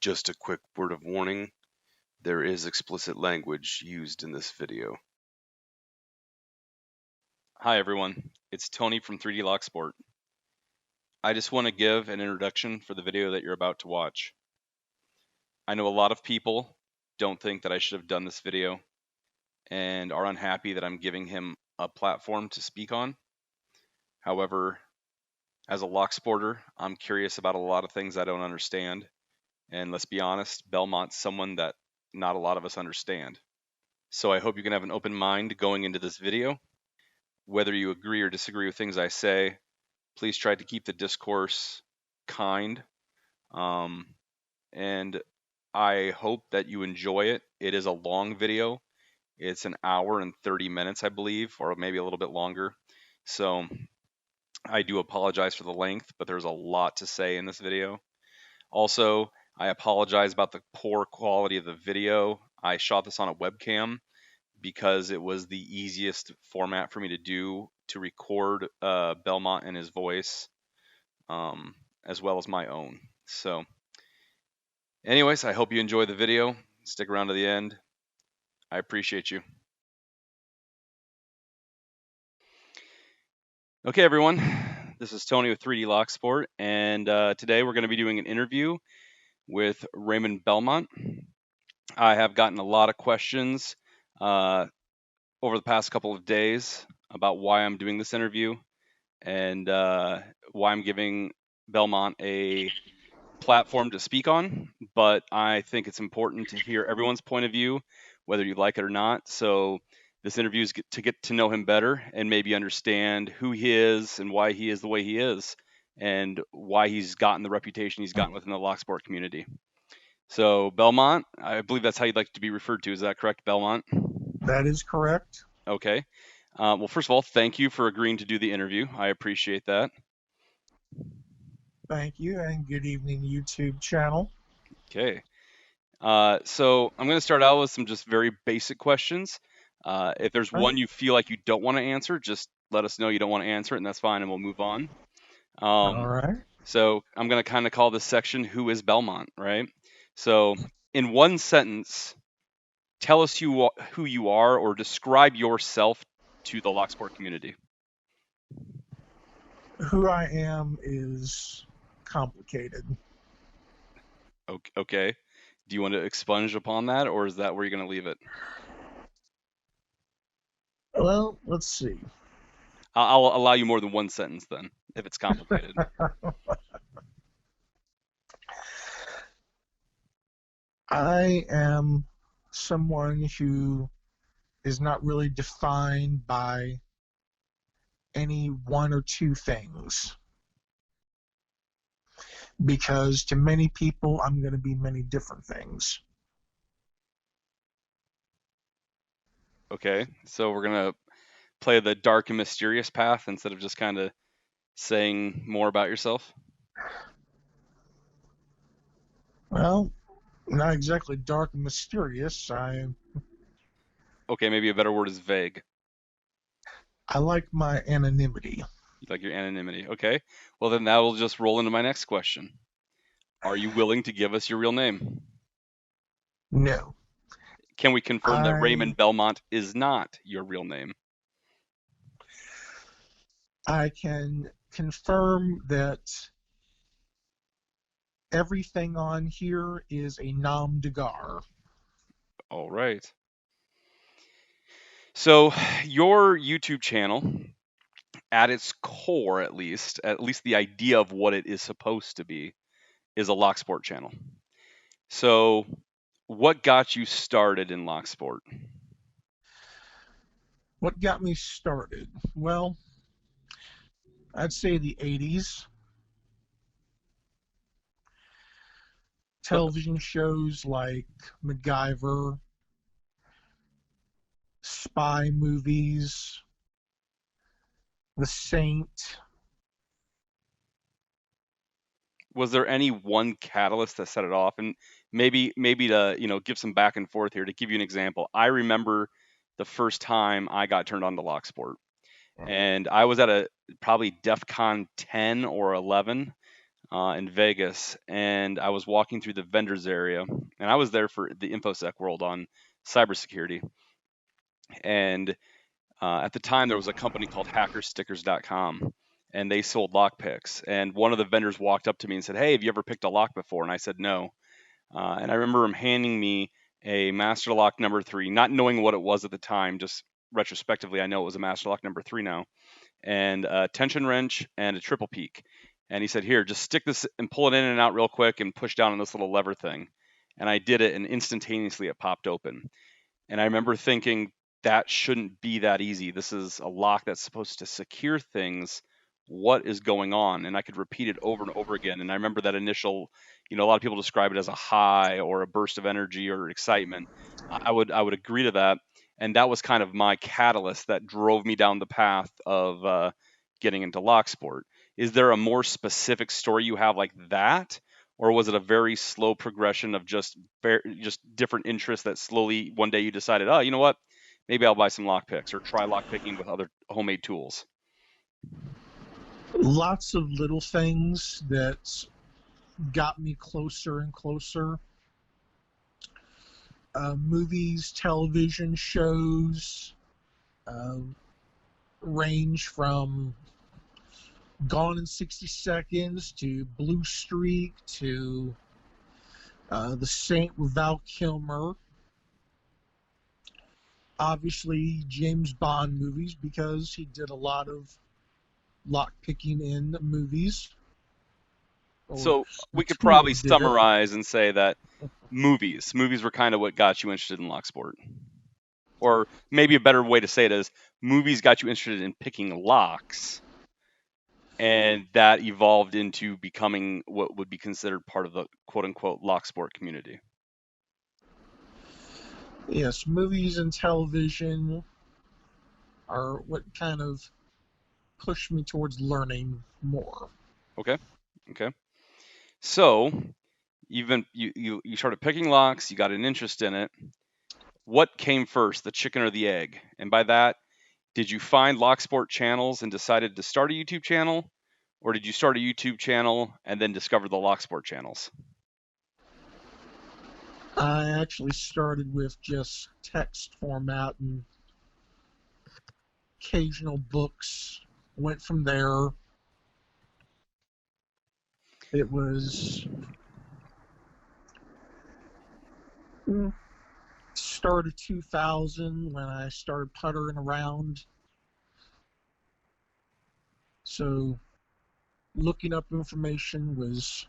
Just a quick word of warning, there is explicit language used in this video. Hi everyone, it's Tony from 3D Locksport. I just want to give an introduction for the video that you're about to watch. I know a lot of people don't think that I should have done this video and are unhappy that I'm giving him a platform to speak on. However, as a Locksporter, I'm curious about a lot of things I don't understand. And let's be honest, Belmont's someone that not a lot of us understand. So I hope you can have an open mind going into this video. Whether you agree or disagree with things I say, please try to keep the discourse kind. And I hope that you enjoy it. It is a long video. It's an hour and 30 minutes, I believe, or maybe a little bit longer. So I do apologize for the length, but there's a lot to say in this video. Also, I apologize about the poor quality of the video. I shot this on a webcam because it was the easiest format for me to do to record Belmont and his voice, as well as my own. So anyways, I hope you enjoy the video. Stick around to the end. I appreciate you. Okay, everyone. This is Tony with 3D Locksport, and today we're going to be doing an interview with Raymond Belmont. I have gotten a lot of questions over the past couple of days about why I'm doing this interview and why I'm giving Belmont a platform to speak on, but I think it's important to hear everyone's point of view, whether you like it or not. So this interview is to get to know him better and maybe understand who he is and why he is the way he is and why he's gotten the reputation he's gotten within the Locksport community. So Belmont, I believe that's how you'd like to be referred to. Is that correct, Belmont? That is correct. Okay. Well, first of all, thank you for agreeing to do the interview. I appreciate that. Thank you, and good evening, YouTube channel. Okay. So I'm going to start out with some just very basic questions. If there's one you feel like you don't want to answer, just let us know you don't want to answer it, and that's fine, and we'll move on. All right. So I'm going to kind of call this section, Who is Belmont, right? So in one sentence, tell us who you are or describe yourself to the Locksport community. Who I am is complicated. Okay. Do you want to expunge upon that, or is that where you're going to leave it? Well, let's see. I'll allow you more than one sentence then, if it's complicated. I am someone who is not really defined by any one or two things. Because to many people, I'm going to be many different things. Okay, so we're going to play the dark and mysterious path instead of just kind of saying more about yourself? Well, not exactly dark and mysterious. Okay, maybe a better word is vague. I like my anonymity. You like your anonymity. Okay, well then that will just roll into my next question. Are you willing to give us your real name? No. Can we confirm that Raymond Belmont is not your real name? I can confirm that everything on here is a nom de guerre. All right. So your YouTube channel, at its core at least the idea of what it is supposed to be, is a Locksport channel. So what got you started in Locksport? What got me started? Well, I'd say the 80s. Television shows like MacGyver, spy movies, The Saint. Was there any one catalyst that set it off? And maybe to give some back and forth here, to give you an example, I remember the first time I got turned on to Locksport, and I was at probably DEF CON 10 or 11. in Vegas, and I was walking through the vendors area, and I was there for the InfoSec World on cybersecurity. And at the time, there was a company called hackerstickers.com, and they sold lock picks. And one of the vendors walked up to me and said, "Hey, have you ever picked a lock before?" And I said, "No." And I remember him handing me a Master Lock number 3, not knowing what it was at the time. Just retrospectively, I know it was a Master Lock number 3 now, and a tension wrench and a triple peak. And he said, "Here, just stick this and pull it in and out real quick and push down on this little lever thing." And I did it, and instantaneously it popped open. And I remember thinking, that shouldn't be that easy. This is a lock that's supposed to secure things. What is going on? And I could repeat it over and over again. And I remember that initial, a lot of people describe it as a high or a burst of energy or excitement. I would agree to that. And that was kind of my catalyst that drove me down the path of getting into Locksport. Is there a more specific story you have like that? Or was it a very slow progression of just different interests that slowly one day you decided, oh, you know what, maybe I'll buy some lock picks or try lock picking with other homemade tools? Lots of little things that got me closer and closer. Movies, television shows, uh, range from Gone in 60 Seconds to Blue Streak to The Saint with Val Kilmer. Obviously, James Bond movies, because he did a lot of lock picking in the movies. So we could two of probably them did it. summarize and say that movies were kind of what got you interested in Locksport. Or maybe a better way to say it is movies got you interested in picking locks, and that evolved into becoming what would be considered part of the quote-unquote Locksport community. Yes, movies and television are what kind of pushed me towards learning more. Okay. So you started picking locks, you got an interest in it. What came first, the chicken or the egg? And by that, did you find Locksport channels and decided to start a YouTube channel? Or did you start a YouTube channel and then discover the Locksport channels? I actually started with just text format and occasional books. Went from there. It was start of 2000 when I started puttering around. So looking up information was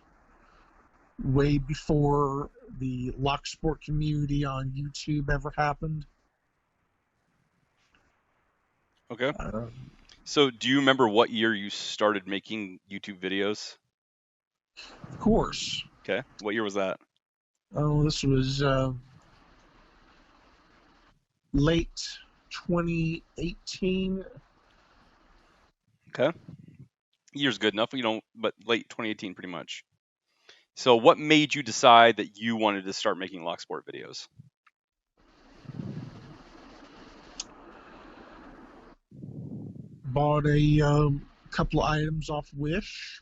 way before the Locksport community on YouTube ever happened. Okay. So do you remember what year you started making YouTube videos? Of course. Okay. What year was that? Oh, this was late 2018. Okay. Year's good enough, but late 2018 pretty much. So what made you decide that you wanted to start making Locksport videos? Bought a couple of items off Wish.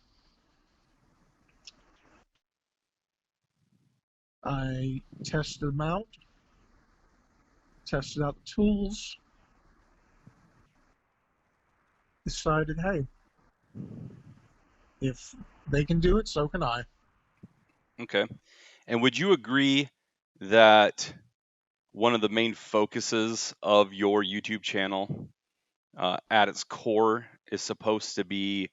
I tested them out, tested out the tools, decided, hey, if they can do it, so can I. Okay. And would you agree that one of the main focuses of your YouTube channel at its core is supposed to be,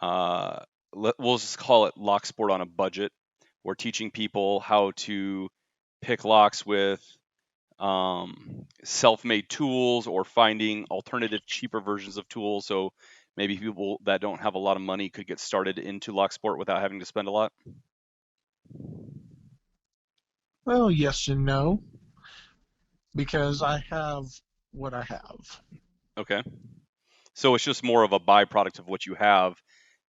we'll just call it Locksport on a budget? We're teaching people how to pick locks with self-made tools or finding alternative, cheaper versions of tools. So maybe people that don't have a lot of money could get started into Locksport without having to spend a lot. Well, yes and no, because I have what I have. Okay. So it's just more of a byproduct of what you have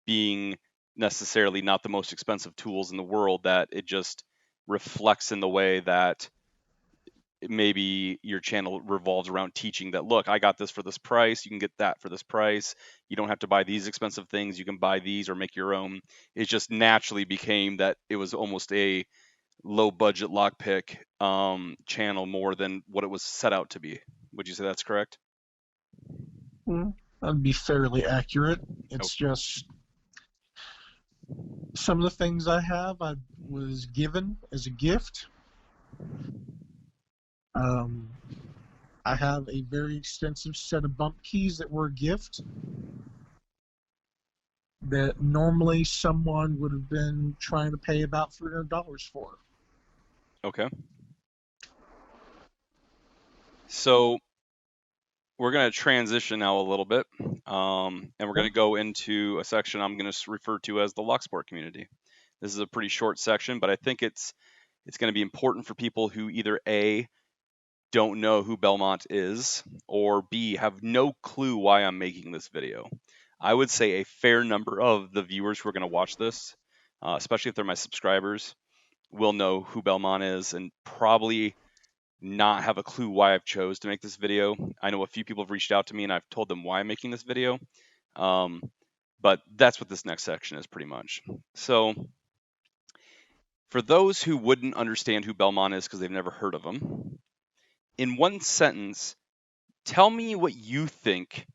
being necessarily not the most expensive tools in the world, that it just reflects in the way that maybe your channel revolves around teaching that, look, I got this for this price, you can get that for this price, you don't have to buy these expensive things, you can buy these or make your own. It just naturally became that it was almost a low budget lockpick channel more than what it was set out to be. Would you say that's correct? That'd be fairly accurate. Oh, It's just some of the things I have, I was given as a gift. I have a very extensive set of bump keys that were a gift that normally someone would have been trying to pay about $300 for. okay. So we're going to transition now a little bit, and we're going to go into a section I'm going to refer to as the Locksport community. This is a pretty short section, but I think it's going to be important for people who either A, don't know who Belmont is, or B, have no clue why I'm making this video. I would say a fair number of the viewers who are going to watch this, especially if they're my subscribers, will know who Belmont is and probably not have a clue why I've chose to make this video. I know a few people have reached out to me and I've told them why I'm making this video. But that's what this next section is pretty much. So for those who wouldn't understand who Belmont is because they've never heard of him, in one sentence, tell me what you think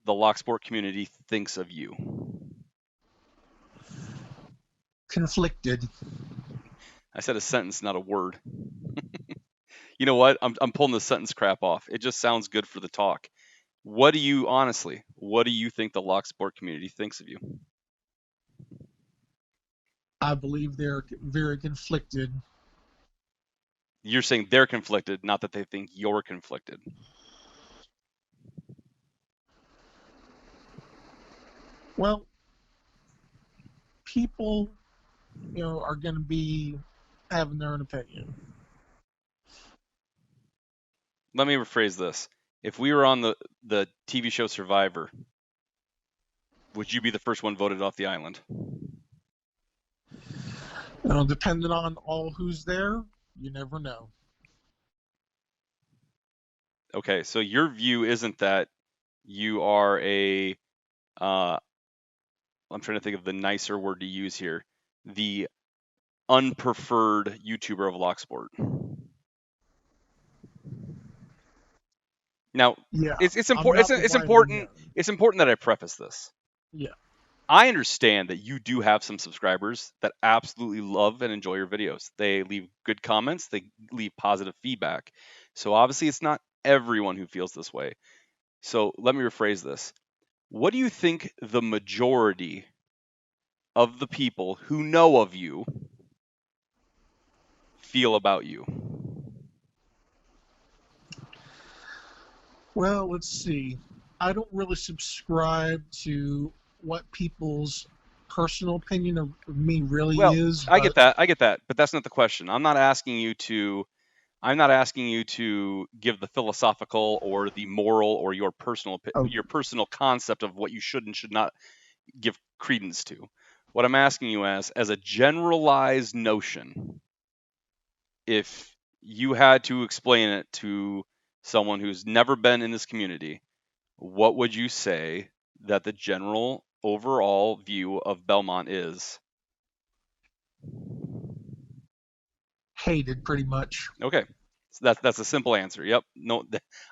the Locksport community thinks of you. Conflicted. I said a sentence, not a word. You know what? I'm pulling the sentence crap off. It just sounds good for the talk. What do you think the Locksport community thinks of you? I believe they're very conflicted. You're saying they're conflicted, not that they think you're conflicted. Well, people, are going to be having their own opinion. Let me rephrase this. If we were on the TV show Survivor, would you be the first one voted off the island? Depending on all who's there, you never know. Okay, so your view isn't that you are a, I'm trying to think of the nicer word to use here, the unpreferred YouTuber of Locksport. Now, Yeah, it's important. It's important that I preface this. Yeah. I understand that you do have some subscribers that absolutely love and enjoy your videos. They leave good comments, they leave positive feedback. So obviously it's not everyone who feels this way. So let me rephrase this. What do you think the majority of the people who know of you feel about you? Well, let's see. I don't really subscribe to what people's personal opinion of me really Well, is. I get that, but that's not the question. I'm not asking you to give the philosophical or the moral or your personal concept of what you should and should not give credence to. What I'm asking you as a generalized notion, if you had to explain it to someone who's never been in this community, what would you say that the general overall view of Belmont is? Hated, pretty much. Okay. So that's a simple answer. Yep. No,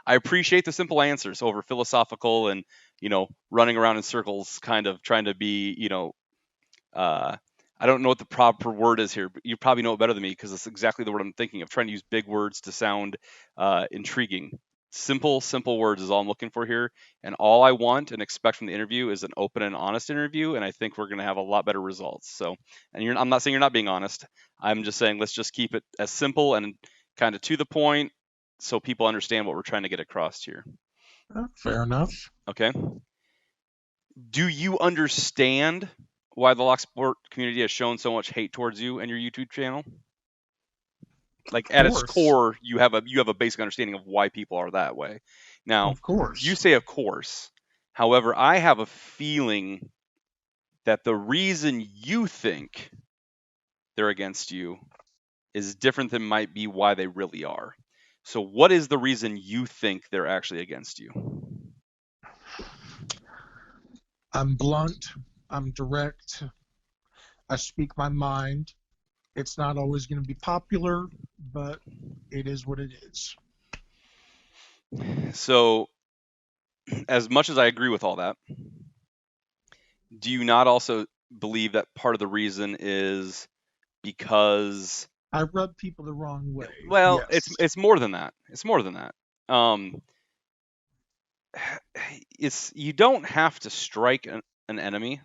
I appreciate the simple answers over philosophical and, running around in circles, kind of trying to be, I don't know what the proper word is here, but you probably know it better than me because it's exactly the word I'm thinking of, trying to use big words to sound intriguing. Simple words is all I'm looking for here. And all I want and expect from the interview is an open and honest interview. And I think we're going to have a lot better results. So, and I'm not saying you're not being honest. I'm just saying, let's just keep it as simple and kind of to the point so people understand what we're trying to get across here. Fair enough. Okay. Do you understand why the Locksport community has shown so much hate towards you and your YouTube channel? Like at its core, you have a basic understanding of why people are that way. Now, of course, you say of course. However, I have a feeling that the reason you think they're against you is different than might be why they really are. So what is the reason you think they're actually against you? I'm blunt. I'm direct. I speak my mind. It's not always going to be popular, but it is what it is. So as much as I agree with all that, do you not also believe that part of the reason is because, I rub people the wrong way. well, Yes. it's more than that. It's more than that. It's, you don't have to strike an enemy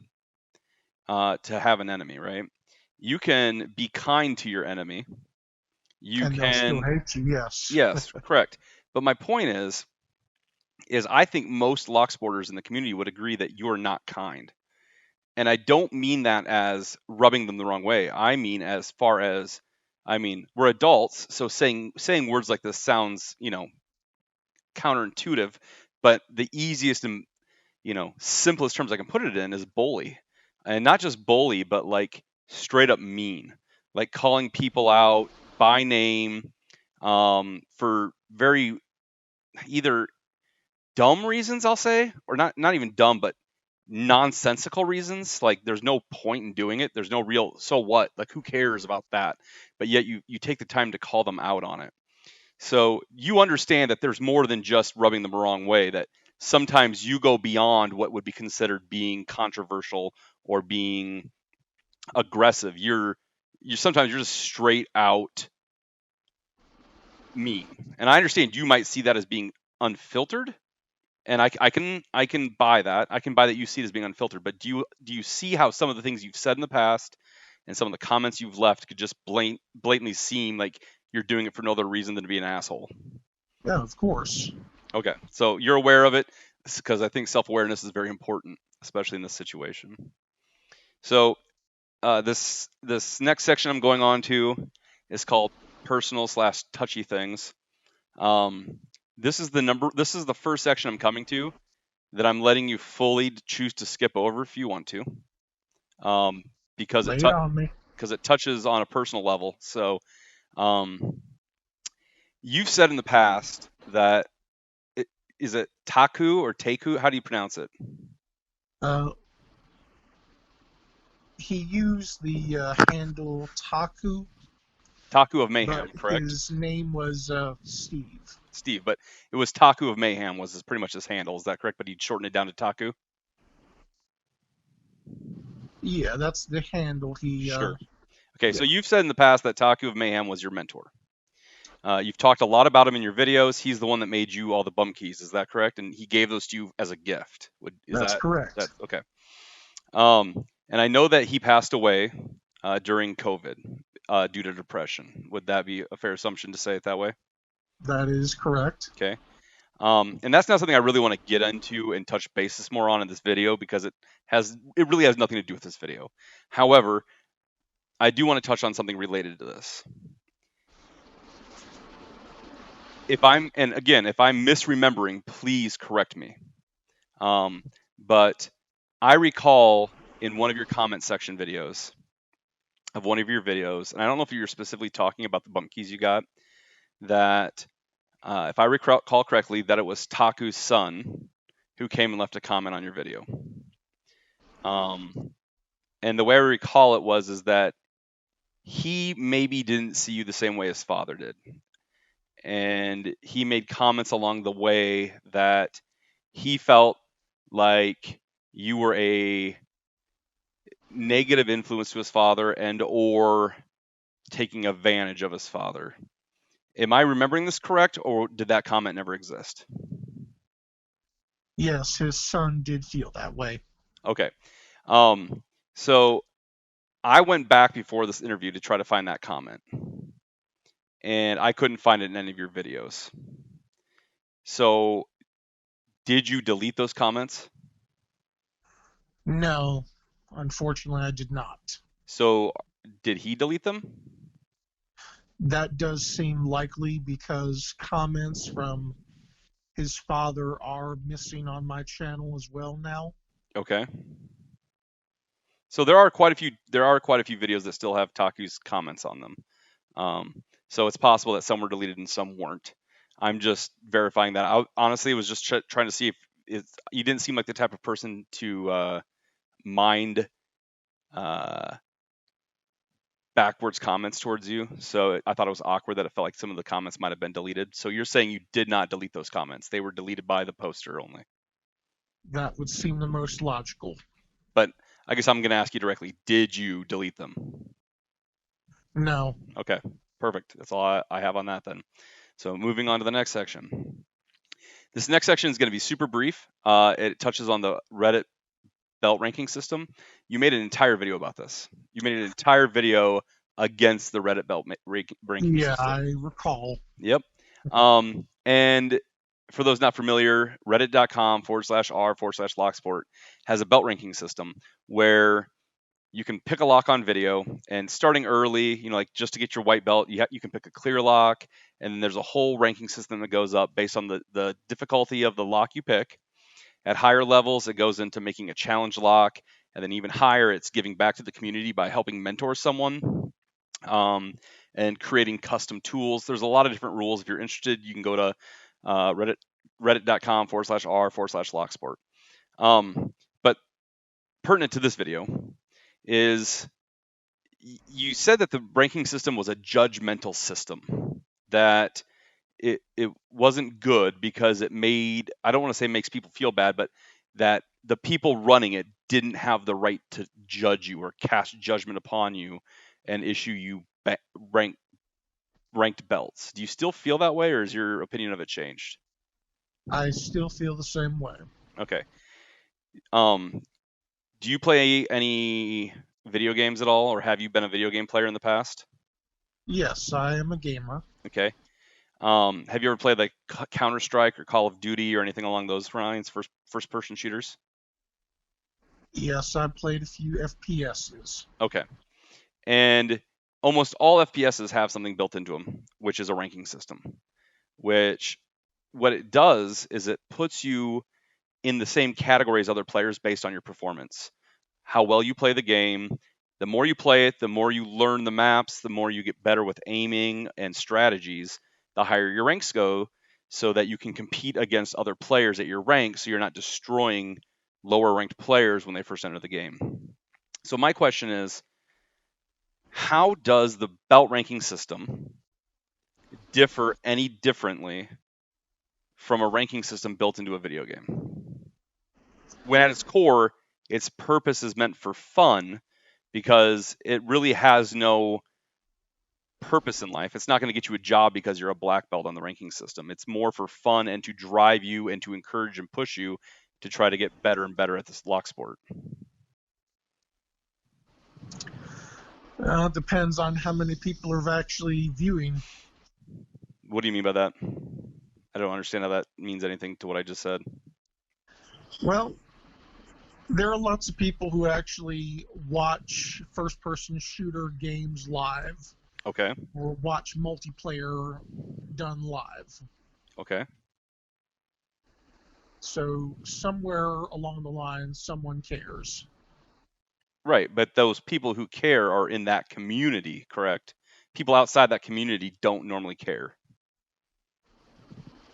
to have an enemy, right? You can be kind to your enemy. You And they'll still can, hate you. Yes. yes, correct. But my point is I think most Locksporters in the community would agree that you're not kind. And I don't mean that as rubbing them the wrong way. I mean as far as, I mean, we're adults, so saying words like this sounds, counterintuitive, but the easiest and, simplest terms I can put it in is bully. And not just bully, but like straight up mean. Like calling people out by name for very either dumb reasons, I'll say, or not even dumb, but nonsensical reasons. Like there's no point in doing it. There's no real, so what? Like who cares about that? But yet you take the time to call them out on it. So you understand that there's more than just rubbing them the wrong way, that sometimes you go beyond what would be considered being controversial or being aggressive. You sometimes you're just straight out mean. And I understand you might see that as being unfiltered, and I can buy that. I can buy that you see it as being unfiltered. But do you see how some of the things you've said in the past and some of the comments you've left could just blatantly seem like you're doing it for no other reason than to be an asshole? Yeah, of course. Okay, so you're aware of it, because I think self-awareness is very important, especially in this situation. So this next section I'm going on to is called personal/touchy things. This is the first section I'm coming to that I'm letting you fully choose to skip over if you want to, because Lay it on me. it touches on a personal level. So you've said in the past that is it Taku or Teku? How do you pronounce it? He used the handle Taku, Taku of Mayhem, but correct? his name was Steve. Steve, but it was Taku of Mayhem was pretty much his handle. Is that correct? But he'd shorten it down to Taku. Yeah, that's the handle. Sure. Okay, so Yeah, you've said in the past that Taku of Mayhem was your mentor. You've talked a lot about him in your videos. He's the one that made you all the bum keys. Is that correct? And he gave those to you as a gift. that's correct. Okay? And I know that he passed away during COVID due to depression. Would that be a fair assumption to say it that way? That is correct. Okay. And that's not something I really want to get into and touch basis more on in this video, because it really has nothing to do with this video. However, I do want to touch on something related to this. If I'm misremembering, please correct me. But I recall in one of your comment section videos of one of your videos, and I don't know if you're specifically talking about the bump keys you got, that if I recall correctly, that it was Taku's son who came and left a comment on your video. And the way I recall it is that he maybe didn't see you the same way his father did. And he made comments along the way that he felt like you were a negative influence to his father and or taking advantage of his father. Am I remembering this correct, or did that comment never exist? Yes, his son did feel that way. Okay. So I went back before this interview to try to find that comment, and I couldn't find it in any of your videos. So did you delete those comments? No, unfortunately, I did not. So did he delete them? That does seem likely, because comments from his father are missing on my channel as well now. Okay. So there are quite a few videos that still have Taku's comments on them. So it's possible that some were deleted and some weren't. I'm just verifying that. I honestly was just trying to see if you didn't seem like the type of person to mind backwards comments towards you. So I thought it was awkward that it felt like some of the comments might have been deleted. So you're saying you did not delete those comments. They were deleted by the poster only. That would seem the most logical. But I guess I'm going to ask you directly, did you delete them? No. Okay, perfect. That's all I have on that then. So moving on to the next section. This next section is going to be super brief. It touches on the Reddit belt ranking system. You made an entire video about this. You made an entire video against the Reddit belt ranking Yeah, system. I recall. Yep. And for those not familiar, reddit.com/r/Locksport has a belt ranking system where you can pick a lock on video, and starting early, like just to get your white belt, you can pick a clear lock, and then there's a whole ranking system that goes up based on the difficulty of the lock you pick. At higher levels, it goes into making a challenge lock, and then even higher, it's giving back to the community by helping mentor someone. And creating custom tools. There's a lot of different rules. If you're interested, you can go to reddit.com/r/Locksport. But pertinent to this video is you said that the ranking system was a judgmental system, that it wasn't good because it made, I don't want to say makes people feel bad, but that the people running it didn't have the right to judge you or cast judgment upon you and issue you ranked belts. Do you still feel that way, or is your opinion of it changed? I still feel the same way. Okay. Do you play any video games at all, or have you been a video game player in the past? Yes, I am a gamer. Okay. Have you ever played like Counter-Strike or Call of Duty or anything along those lines, first person shooters? Yes, I played a few FPSs. Okay. And almost all FPSs have something built into them, which is a ranking system, which what it does is it puts you in the same category as other players based on your performance, how well you play the game. The more you play it, the more you learn the maps, the more you get better with aiming and strategies, the higher your ranks go, so that you can compete against other players at your rank, so you're not destroying lower ranked players when they first enter the game. So my question is, how does the belt ranking system differ any differently from a ranking system built into a video game, when at its core, its purpose is meant for fun, because it really has no purpose in life. It's not going to get you a job because you're a black belt on the ranking system. It's more for fun and to drive you and to encourage and push you to try to get better and better at this lock sport. It depends on how many people are actually viewing. What do you mean by that? I don't understand how that means anything to what I just said. Well, there are lots of people who actually watch first-person shooter games live. Okay. Or watch multiplayer done live. Okay. So somewhere along the line, someone cares. Right, but those people who care are in that community, correct? People outside that community don't normally care.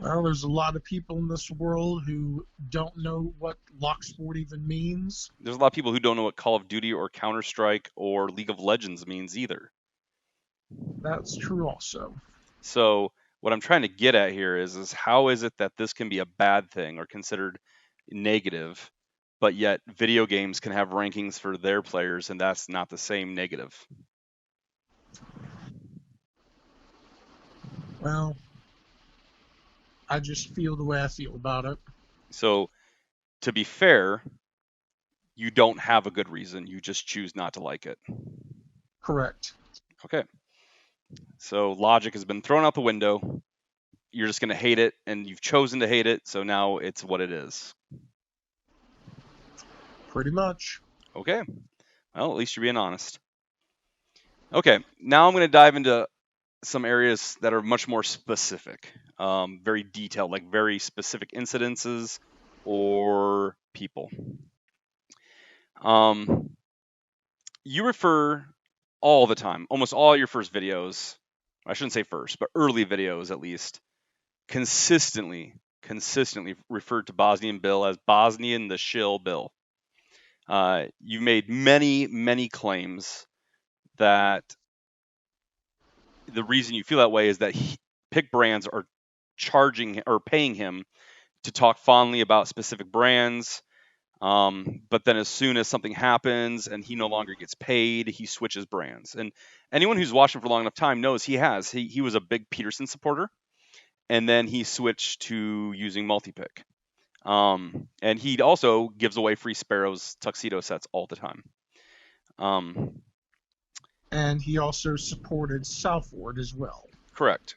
Well, there's a lot of people in this world who don't know what Locksport even means. There's a lot of people who don't know what Call of Duty or Counter-Strike or League of Legends means either. That's true also. So what I'm trying to get at here is how is it that this can be a bad thing or considered negative, but yet video games can have rankings for their players and that's not the same negative? Well, I just feel the way I feel about it. So to be fair, you don't have a good reason. You just choose not to like it. Correct. Okay. So logic has been thrown out the window. You're just going to hate it, and you've chosen to hate it, so now it's what it is. Pretty much. Okay. Well, at least you're being honest. Okay. Now I'm going to dive into some areas that are much more specific, very detailed, like very specific incidences or people. You refer all the time, almost all your first videos, I shouldn't say first, but early videos at least, consistently referred to Bosnian Bill as Bosnian the Shill Bill. You've made many claims that the reason you feel that way is that pick brands are charging or paying him to talk fondly about specific brands. But then as soon as something happens and he no longer gets paid, he switches brands. And anyone who's watched him for a long enough time knows he has. He was a big Peterson supporter, and then he switched to using multi-pick. And he also gives away free Sparrows tuxedo sets all the time. And he also supported Southward as well. Correct.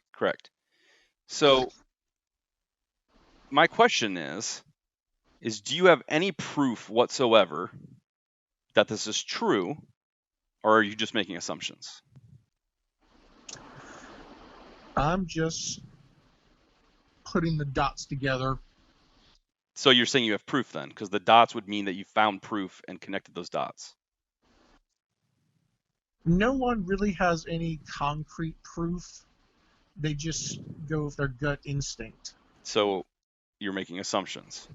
So my question is do you have any proof whatsoever that this is true, or are you just making assumptions? I'm just putting the dots together. So you're saying you have proof then, because the dots would mean that you found proof and connected those dots. No one really has any concrete proof. They just go with their gut instinct. So you're making assumptions.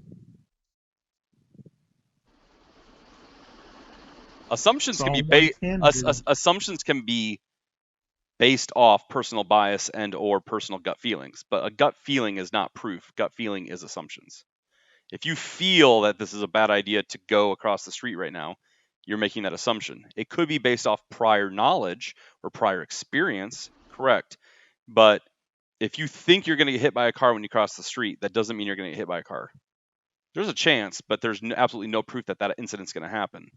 Assumptions can be based off personal bias and or personal gut feelings, but a gut feeling is not proof. Gut feeling is assumptions. If you feel that this is a bad idea to go across the street right now, you're making that assumption. It could be based off prior knowledge or prior experience, correct? But if you think you're going to get hit by a car when you cross the street, that doesn't mean you're going to get hit by a car. There's a chance, but there's absolutely no proof that that incident's going to happen.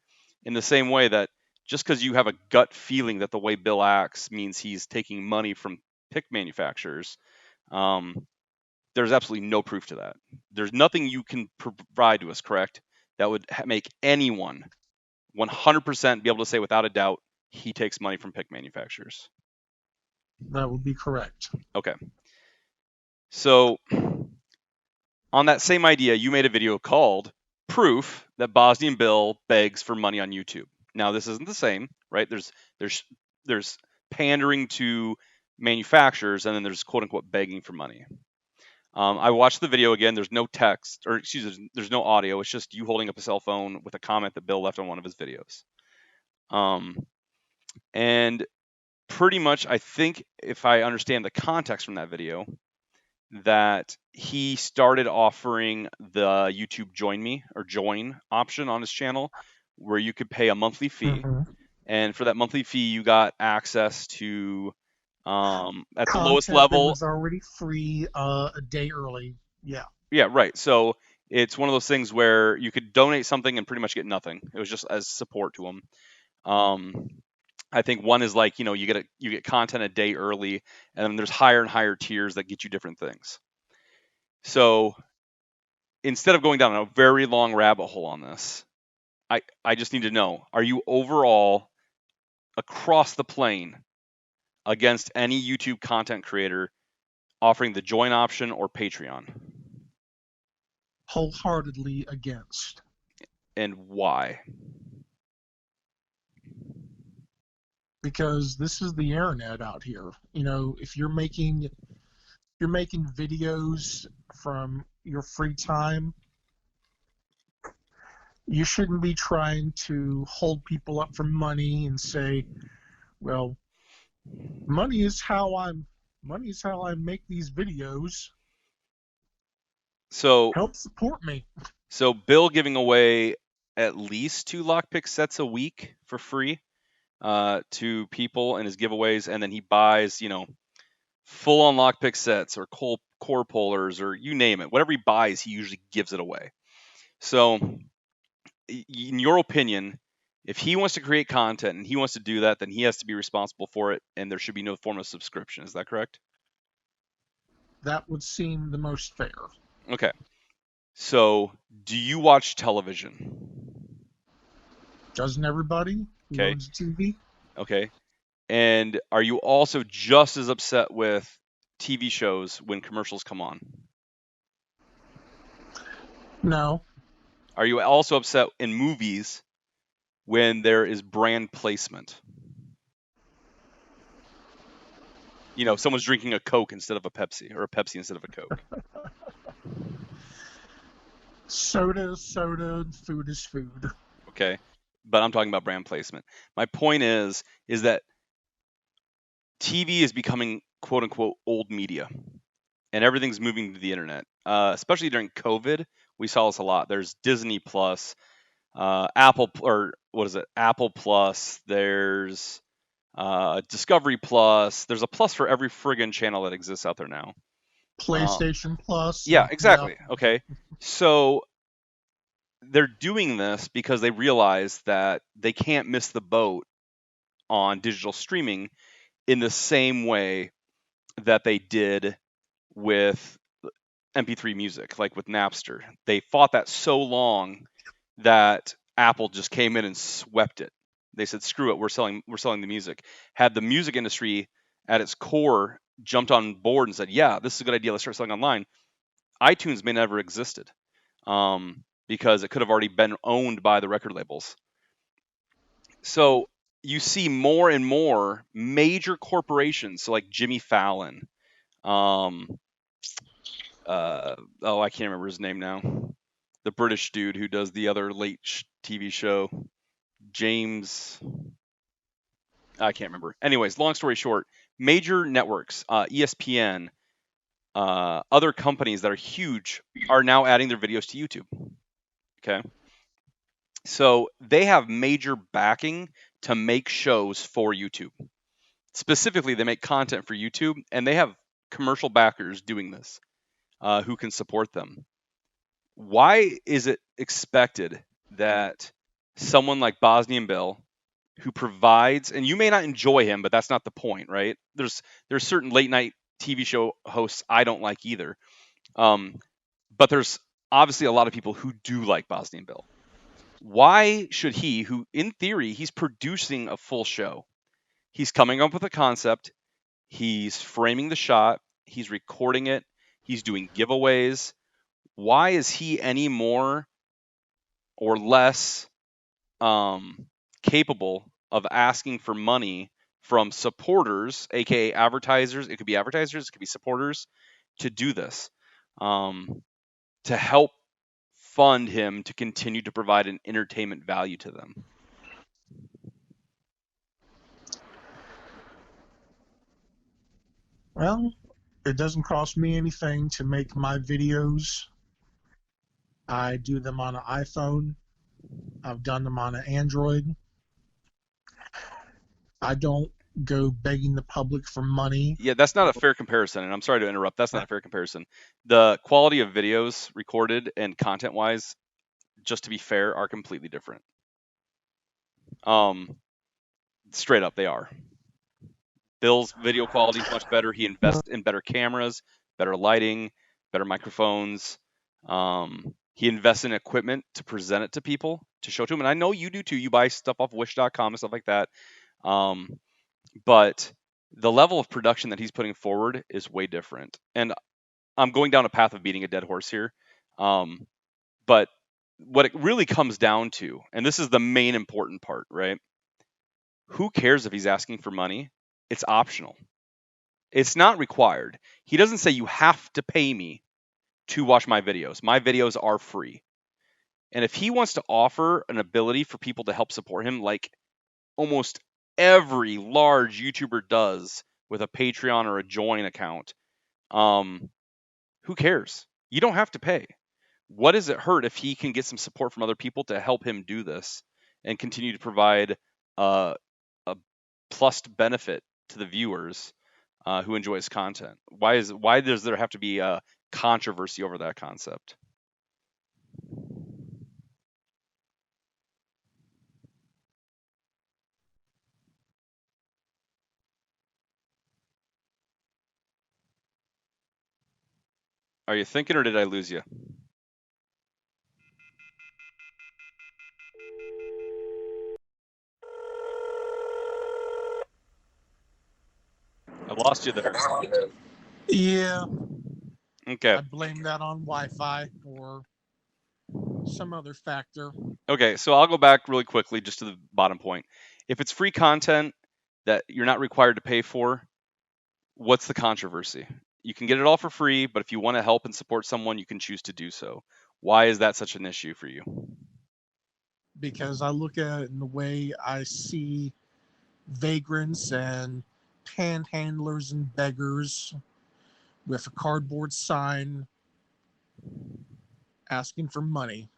In the same way that just because you have a gut feeling that the way Bill acts means he's taking money from pick manufacturers, there's absolutely no proof to that. There's nothing you can provide to us, correct, that would make anyone 100% be able to say without a doubt he takes money from pick manufacturers. That would be correct. Okay. So on that same idea, you made a video called Proof That Bosnian Bill Begs for Money on YouTube. Now, this isn't the same, right? There's pandering to manufacturers, and then there's quote unquote begging for money. I watched the video again. There's no text, or excuse me, there's no audio. It's just you holding up a cell phone with a comment that Bill left on one of his videos. And pretty much, I think if I understand the context from that video, that he started offering the YouTube Join Me or Join option on his channel, where you could pay a monthly fee. And for that monthly fee, you got access to at the lowest level. That was already free a day early. Yeah, right. So it's one of those things where you could donate something and pretty much get nothing. It was just as support to him. I think one is like, you get content a day early, and then there's higher and higher tiers that get you different things. So instead of going down a very long rabbit hole on this, I just need to know, are you overall across the plane against any YouTube content creator offering the join option or Patreon? Wholeheartedly against. And why? Because this is the internet out here. If you're making videos from your free time, you shouldn't be trying to hold people up for money and say, well, money is how I make these videos. So help support me. So Bill giving away at least 2 lockpick sets a week for free to people in his giveaways, and then he buys, full on lockpick sets or core pullers or you name it. Whatever he buys, he usually gives it away. So in your opinion, if he wants to create content and he wants to do that, then he has to be responsible for it, and there should be no form of subscription. Is that correct? That would seem the most fair. Okay. So, do you watch television? Doesn't everybody who owns a TV? Okay. And are you also just as upset with TV shows when commercials come on? No. Are you also upset in movies when there is brand placement? someone's drinking a Coke instead of a Pepsi, or a Pepsi instead of a Coke. Soda is soda, and food is food. Okay, but I'm talking about brand placement. My point is that TV is becoming quote unquote old media, and everything's moving to the internet. Especially during COVID, we saw this a lot. There's Disney Plus, Apple, or what is it? Apple Plus. There's Discovery Plus. There's a plus for every friggin' channel that exists out there now. PlayStation Plus. Yeah, exactly. Yeah. Okay, so they're doing this because they realize that they can't miss the boat on digital streaming in the same way that they did with MP3 music, like with Napster. They fought that so long that Apple just came in and swept it. They said, "Screw it, we're selling the music." Had the music industry at its core jumped on board and said, "Yeah, this is a good idea. Let's start selling online," iTunes may never existed, because it could have already been owned by the record labels. So you see more and more major corporations, so like Jimmy Fallon, I can't remember his name now. The British dude who does the other late TV show, James. I can't remember. Anyways, long story short, major networks, ESPN, other companies that are huge are now adding their videos to YouTube. Okay. So they have major backing to make shows for YouTube. Specifically, they make content for YouTube, and they have commercial backers doing this, who can support them. Why is it expected that someone like Bosnian Bill, who provides, and you may not enjoy him, but that's not the point, right? There's certain late night TV show hosts I don't like either, but there's obviously a lot of people who do like Bosnian Bill. Why should he, who in theory he's producing a full show, he's coming up with a concept, he's framing the shot, he's recording it, he's doing giveaways. Why is he any more or less capable of asking for money from supporters, aka advertisers? It could be advertisers, it could be supporters, to do this, to help fund him to continue to provide an entertainment value to them. Well, it doesn't cost me anything to make my videos. I do them on an iPhone. I've done them on an Android. I don't go begging the public for money. Yeah, that's not a fair comparison, and I'm sorry to interrupt. That's not a fair comparison. The quality of videos recorded and content-wise, just to be fair, are completely different. Straight up, they are. Bill's video quality is much better. He invests in better cameras, better lighting, better microphones. He invests in equipment to present it to people, to show to them. And I know you do too. You buy stuff off Wish.com and stuff like that. But the level of production that he's putting forward is way different. And I'm going down a path of beating a dead horse here. But what it really comes down to, and this is the main important part, right? Who cares if he's asking for money? It's optional. It's not required. He doesn't say you have to pay me to watch my videos. My videos are free. And if he wants to offer an ability for people to help support him, like almost every large YouTuber does with a Patreon or a Join account, who cares? You don't have to pay. What does it hurt if he can get some support from other people to help him do this and continue to provide a plus benefit to the viewers who enjoy his content? Why does there have to be a controversy over that concept? Are you thinking, or did I lose you? I lost you there. Yeah. Okay. I blame that on Wi-Fi or some other factor. Okay, so I'll go back really quickly just to the bottom point. If it's free content that you're not required to pay for, What's the controversy? You can get it all for free, but if you want to help and support someone, you can choose to do so. Why is that such an issue for you? Because I look at it in the way I see vagrants and panhandlers and beggars with a cardboard sign asking for money.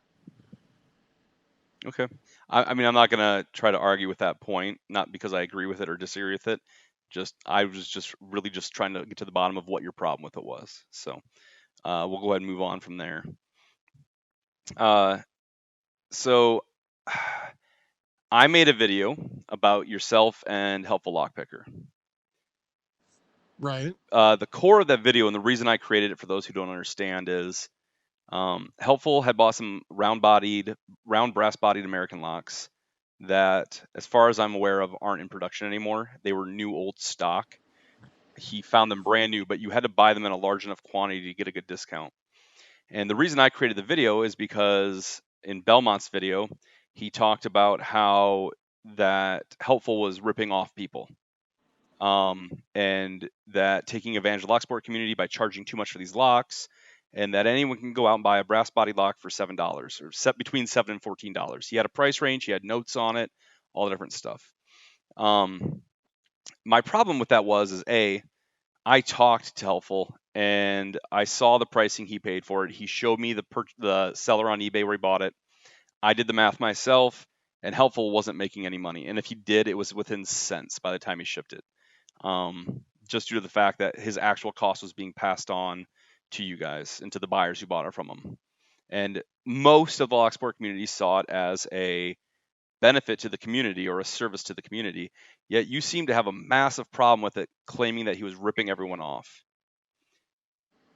Okay. I mean, I'm not going to try to argue with that point, not because I agree with it or disagree with it. I was just really just trying to get to the bottom of what your problem with it was. So we'll go ahead and move on from there. So I made a video about yourself and Helpful Lockpicker. Right. The core of that video, and the reason I created it for those who don't understand, is Helpful had bought some round brass-bodied American locks that, as far as I'm aware of, aren't in production anymore. They were new old stock. He found them brand new, but you had to buy them in a large enough quantity to get a good discount. And the reason I created the video is because in Belmont's video, he talked about how that Helpful was ripping off people. And that taking advantage of the Locksport community by charging too much for these locks, and that anyone can go out and buy a brass body lock for $7 or set between $7 and $14. He had a price range, he had notes on it, all the different stuff. My problem with that is I talked to Helpful and I saw the pricing he paid for it. He showed me the seller on eBay where he bought it. I did the math myself, and Helpful wasn't making any money. And if he did, it was within cents by the time he shipped it. Just due to the fact that his actual cost was being passed on to you guys and to the buyers who bought it from him. And most of the Locksport community saw it as a benefit to the community or a service to the community. Yet you seem to have a massive problem with it, claiming that he was ripping everyone off.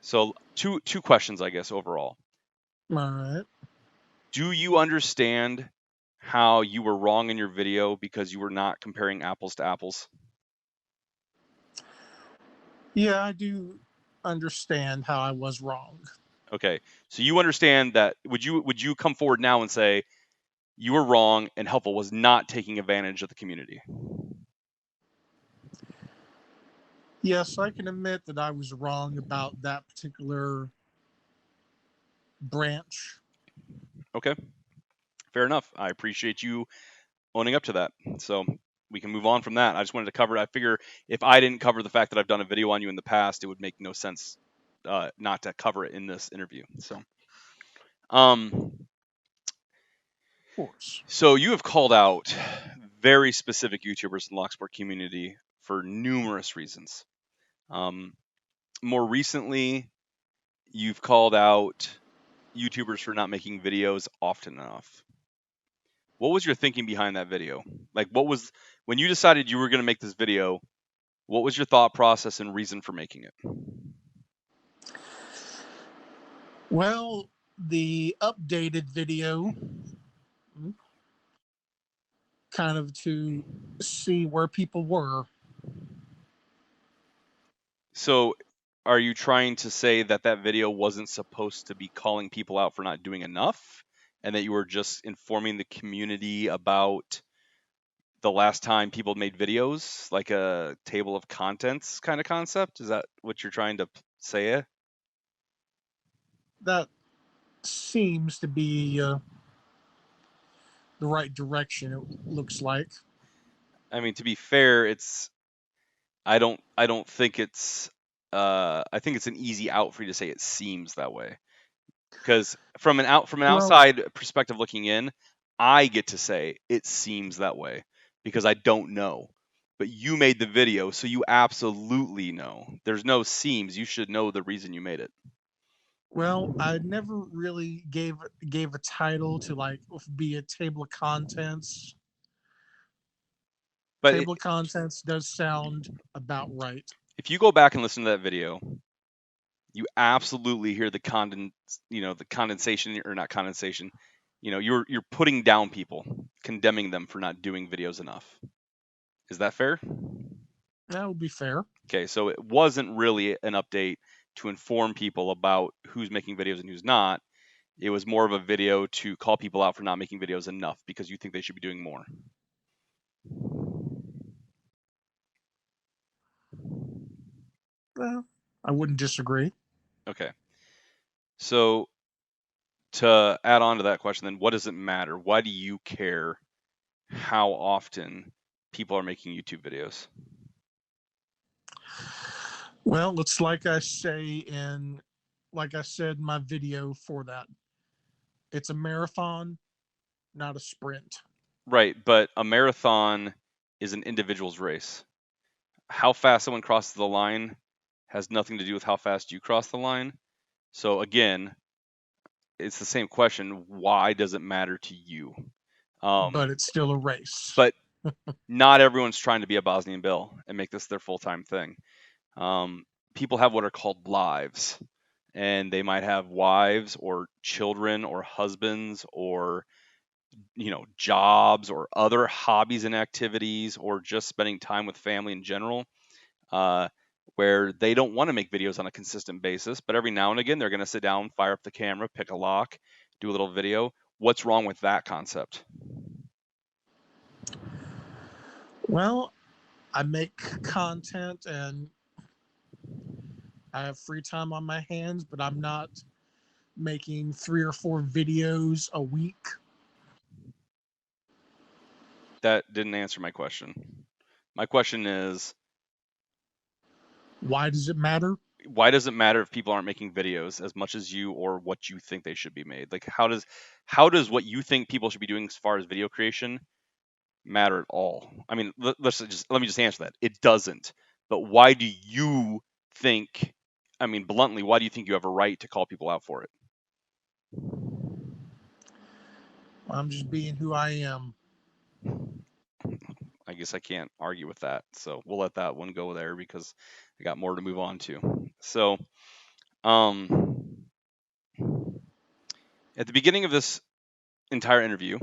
So two questions, I guess, overall. All right. Do you understand how you were wrong in your video because you were not comparing apples to apples? Yeah, I do understand how I was wrong. Okay, so you understand that. Would you come forward now and say you were wrong and Helpful was not taking advantage of the community? Yes, I can admit that I was wrong about that particular branch. Okay, fair enough. I appreciate you owning up to that. So we can move on from that. I just wanted to cover it. I figure if I didn't cover the fact that I've done a video on you in the past, it would make no sense not to cover it in this interview. So, Of course. so you have called out very specific YouTubers in the Locksport community for numerous reasons. More recently, you've called out YouTubers for not making videos often enough. What was your thinking behind that video? Like, when you decided you were going to make this video, what was your thought process and reason for making it? Well, the updated video, kind of to see where people were. So, are you trying to say that that video wasn't supposed to be calling people out for not doing enough, and that you were just informing the community about the last time people made videos, like a table of contents kind of concept? Is that what you're trying to say? That seems to be the right direction, it looks like. I mean, to be fair, I don't think it's I think it's an easy out for you to say it seems that way. Because from an Well, outside perspective looking in, I get to say it seems that way because I don't know. But you made the video, so you absolutely know. There's no seems. You should know the reason you made it. well, I never really gave a title to like be a table of contents. But Table of contents does sound about right. if you go back and listen to that video, you absolutely hear the condensation, or not condensation. You're putting down people, condemning them for not doing videos enough. Is that fair? That would be fair. Okay, so it wasn't really an update to inform people about who's making videos and who's not. It was more of a video to call people out for not making videos enough because you think they should be doing more. Well, I wouldn't disagree. Okay. So to add on to that question, then what does it matter? Why do you care how often people are making YouTube videos? Well, it's like I said in my video for that. It's a marathon, not a sprint. Right, but a marathon is an individual's race. How fast someone crosses the line has nothing to do with how fast you cross the line. So again, it's the same question. Why does it matter to you? But it's still a race. But not everyone's trying to be a Bosnian Bill and make this their full-time thing. People have what are called lives, and they might have wives or children or husbands or jobs or other hobbies and activities or just spending time with family in general, uh, where they don't want to make videos on a consistent basis, but every now and again they're going to sit down, fire up the camera, pick a lock, do a little video. What's wrong with that concept? Well, I make content and I have free time on my hands, but I'm not making 3 or 4 videos a week. That didn't answer my question. My question is, Why does it matter? why does it matter if people aren't making videos as much as you or what you think they should be made? Like how does what you think people should be doing as far as video creation matter at all? I mean, let me just answer that. It doesn't. But why do you think, I mean, bluntly, why do you think you have a right to call people out for it? I'm just being who I am. I guess I can't argue with that. So we'll let that one go there because I got more to move on to. So, at the beginning of this entire interview,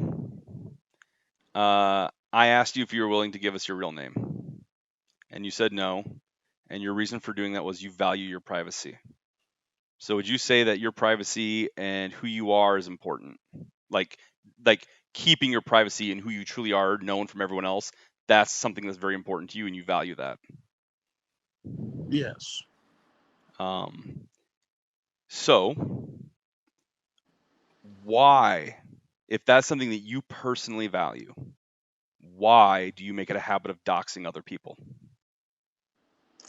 I asked you if you were willing to give us your real name, and you said no. And your reason for doing that was you value your privacy. So would you say that your privacy and who you are is important? Like like keeping your privacy and who you truly are known from everyone else, that's something that's very important to you and you value that. Yes. Um, so why, if that's something that you personally value, why do you make it a habit of doxing other people?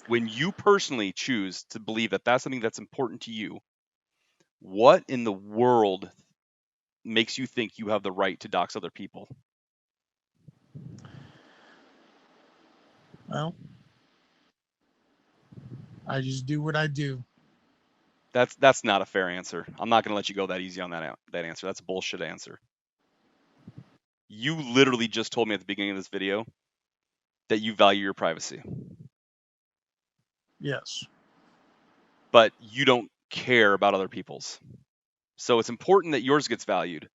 When you personally choose to believe that that's something that's important to you, what in the world makes you think you have the right to dox other people? Well, I just do what I do. That's not a fair answer. I'm not going to let you go that easy on that answer. That's a bullshit answer. You literally just told me at the beginning of this video that you value your privacy, Yes. but you don't care about other people's. So it's important that yours gets valued.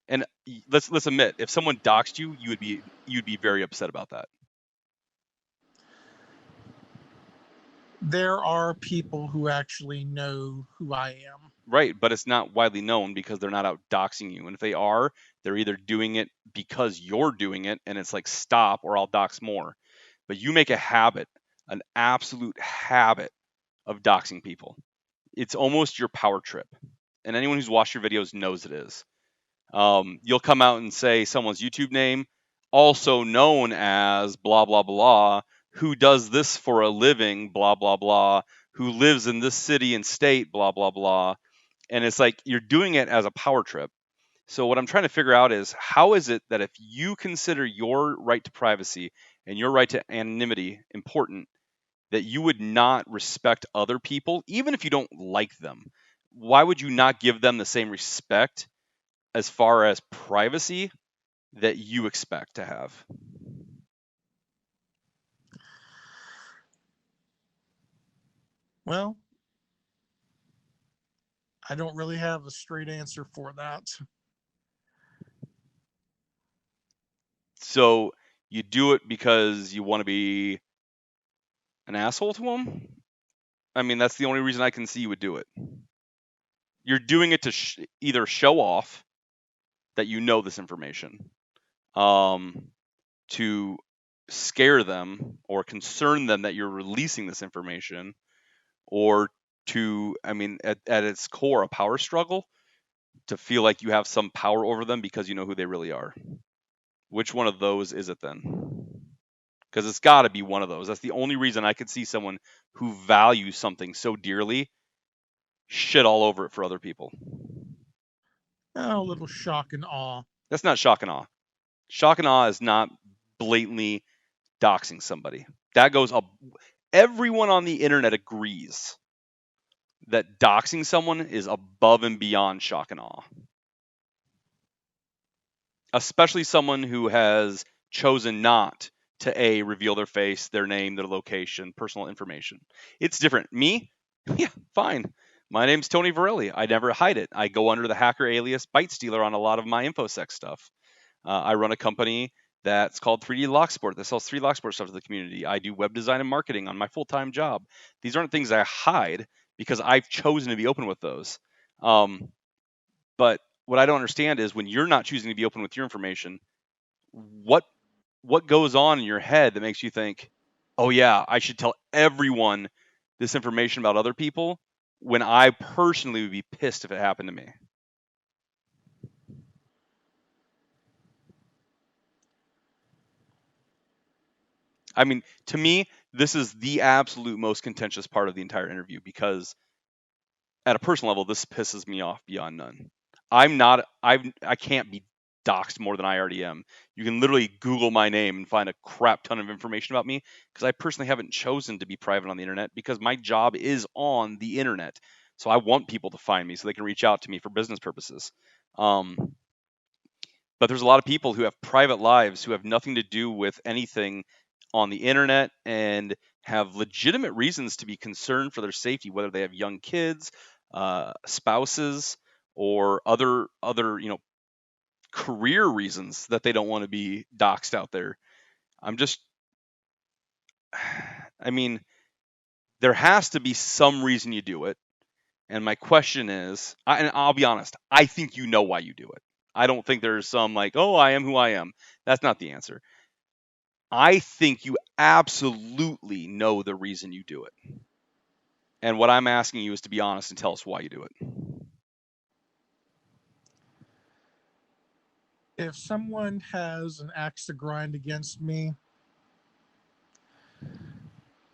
And let's admit, if someone doxed you, you'd be very upset about that. There are people who actually know who I am. Right, but it's not widely known because they're not out doxing you. And if they are, they're either doing it because you're doing it and it's like stop or I'll dox more. But you make a habit, an absolute habit of doxing people. It's almost your power trip. And anyone who's watched your videos knows it is. You'll come out and say someone's YouTube name, also known as blah, blah, blah, who does this for a living, blah, blah, blah, who lives in this city and state, blah, blah, blah. And it's like you're doing it as a power trip. So what I'm trying to figure out is how is it that if you consider your right to privacy and your right to anonymity important, that you would not respect other people, even if you don't like them? Why would you not give them the same respect as far as privacy that you expect to have? Well, I don't really have a straight answer for that. So you do it because you want to be an asshole to them? I mean, that's the only reason I can see you would do it. You're doing it to either show off that you know this information, to scare them or concern them that you're releasing this information, or to, at its core, a power struggle, to feel like you have some power over them because you know who they really are? Which one of those is it then? Because it's got to be one of those. That's the only reason I could see someone who values something so dearly shit all over it for other people. A little shock and awe. That's not shock and awe. Shock and awe is not blatantly doxing somebody. That goes up. Everyone on the internet agrees that doxing someone is above and beyond shock and awe. Especially someone who has chosen not to reveal their face, their name, their location, personal information. It's different. Me? Yeah, fine. My name's Tony Varelli. I never hide it. I go under the hacker alias Bite Stealer on a lot of my InfoSec stuff. I run a company that's called 3D Locksport that sells 3D Locksport stuff to the community. I do web design and marketing on my full-time job. These aren't things I hide because I've chosen to be open with those. But what I don't understand is when you're not choosing to be open with your information, what goes on in your head that makes you think, oh yeah, I should tell everyone this information about other people, when I personally would be pissed if it happened to me? I mean, to me, this is the absolute most contentious part of the entire interview, because at a personal level, this pisses me off beyond none. I can't be doxxed more than I already am. You can literally Google my name and find a crap ton of information about me, because I personally haven't chosen to be private on the internet, because my job is on the internet. So I want people to find me so they can reach out to me for business purposes. But there's a lot of people who have private lives who have nothing to do with anything on the internet and have legitimate reasons to be concerned for their safety, whether they have young kids, spouses, or other career reasons that they don't want to be doxxed out there. I mean, there has to be some reason you do it. And my question is, and I'll be honest, I think you know why you do it. I don't think there's some like, oh, I am who I am. That's not the answer. I think you absolutely know the reason you do it. And what I'm asking you is to be honest and tell us why you do it. If someone has an axe to grind against me,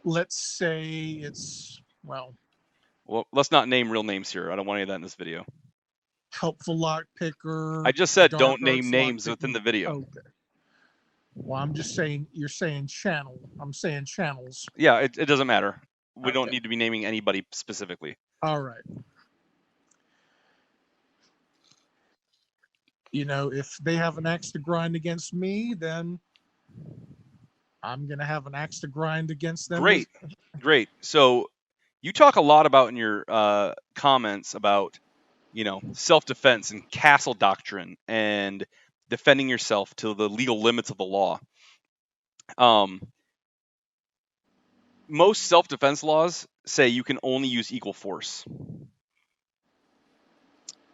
let's say it's, well, let's not name real names here. I don't want any of that in this video. helpful lock picker. I just said dark don't name arts names lockpicker. within the video. Okay. Well, I'm just saying, you're saying channel. I'm saying channels. Yeah, it doesn't matter. We don't Okay. need to be naming anybody specifically. All right. If they have an axe to grind against me, then I'm going to have an axe to grind against them. Great. So you talk a lot about in your comments about, self-defense and castle doctrine and defending yourself to the legal limits of the law. Most self-defense laws say you can only use equal force.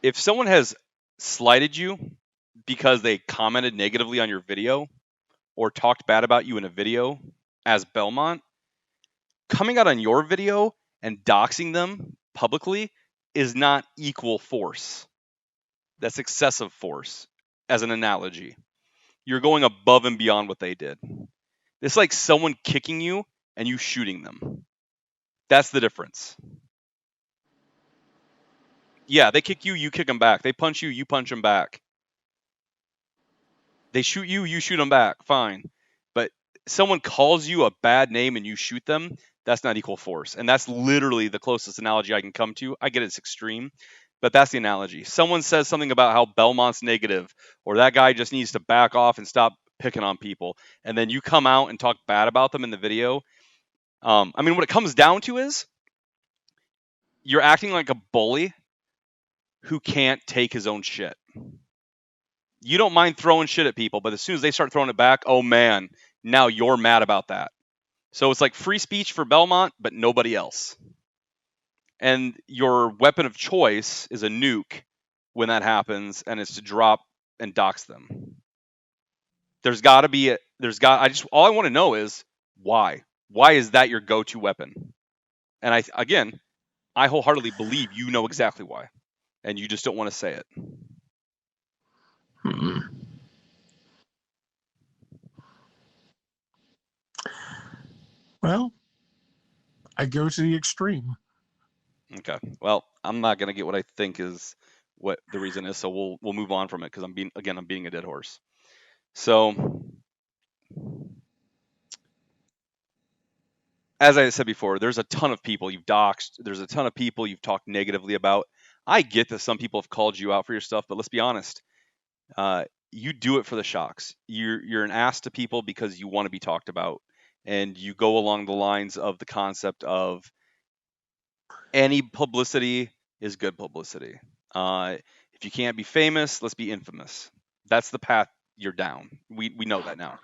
If someone has slighted you because they commented negatively on your video or talked bad about you in a video as Belmont, coming out on your video and doxing them publicly is not equal force. That's excessive force, as an analogy. You're going above and beyond what they did. It's like someone kicking you and you shooting them. That's the difference. Yeah, they kick you, you kick them back. They punch you, you punch them back. They shoot you, you shoot them back. Fine. But someone calls you a bad name and you shoot them, that's not equal force. And that's literally the closest analogy I can come to. I get it's extreme, but that's the analogy. Someone says something about how Belmont's negative, or that guy just needs to back off and stop picking on people, and then you come out and talk bad about them in the video. What it comes down to is you're acting like a bully who can't take his own shit. You don't mind throwing shit at people, but as soon as they start throwing it back, oh man, now you're mad about that. So it's like free speech for Belmont, but nobody else. And your weapon of choice is a nuke when that happens, and it's to drop and dox them. All I want to know is why? Why is that your go-to weapon? And I wholeheartedly believe you know exactly why, and you just don't want to say it. Hmm. Well, I go to the extreme. Okay. Well, I'm not gonna get what I think is what the reason is, so we'll move on from it because I'm being a dead horse. So, as I said before, there's a ton of people you've doxed. There's a ton of people you've talked negatively about. I get that some people have called you out for your stuff, but let's be honest. You do it for the shocks. You're an ass to people because you want to be talked about, and you go along the lines of the concept of any publicity is good publicity. If you can't be famous, let's be infamous. That's the path you're down. We know that now.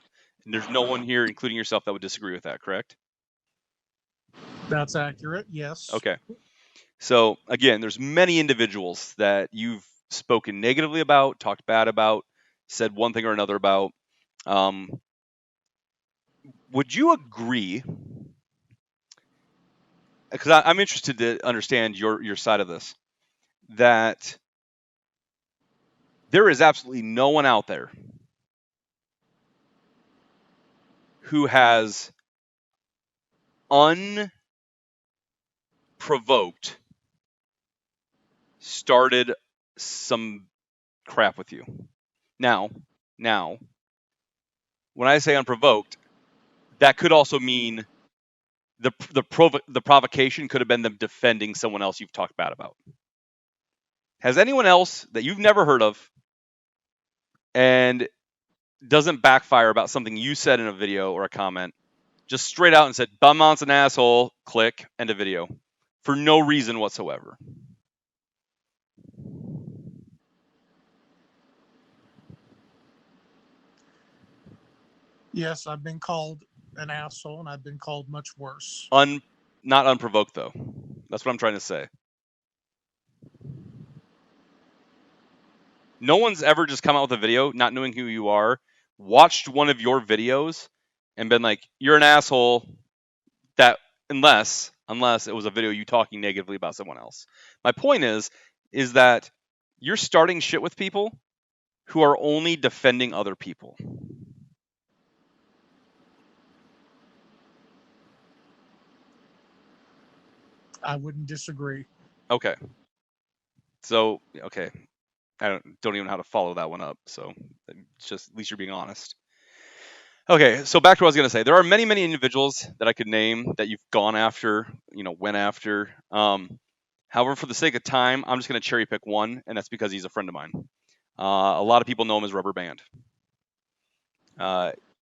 And there's no one here, including yourself, that would disagree with that, correct? That's accurate, yes. Okay. So again, there's many individuals that you've spoken negatively about, talked bad about, said one thing or another about. Um, would you agree? Because I'm interested to understand your side of this. That there is absolutely no one out there who has unprovoked started some crap with you. Now, when I say unprovoked, that could also mean the provocation could have been them defending someone else you've talked bad about. Has anyone else that you've never heard of and doesn't backfire about something you said in a video or a comment, just straight out and said, Belmont's an asshole, click, end of video, for no reason whatsoever? Yes, I've been called an asshole, and I've been called much worse. Not unprovoked, though. That's what I'm trying to say. No one's ever just come out with a video, not knowing who you are, watched one of your videos, and been like, you're an asshole. That unless it was a video you talking negatively about someone else. My point is that you're starting shit with people who are only defending other people. I wouldn't disagree. Okay. So, okay. I don't even know how to follow that one up. So, it's just at least you're being honest. Okay, so back to what I was going to say. There are many, many individuals that I could name that you've gone after, went after. However, for the sake of time, I'm just going to cherry pick one, and that's because he's a friend of mine. A lot of people know him as Rubber Band.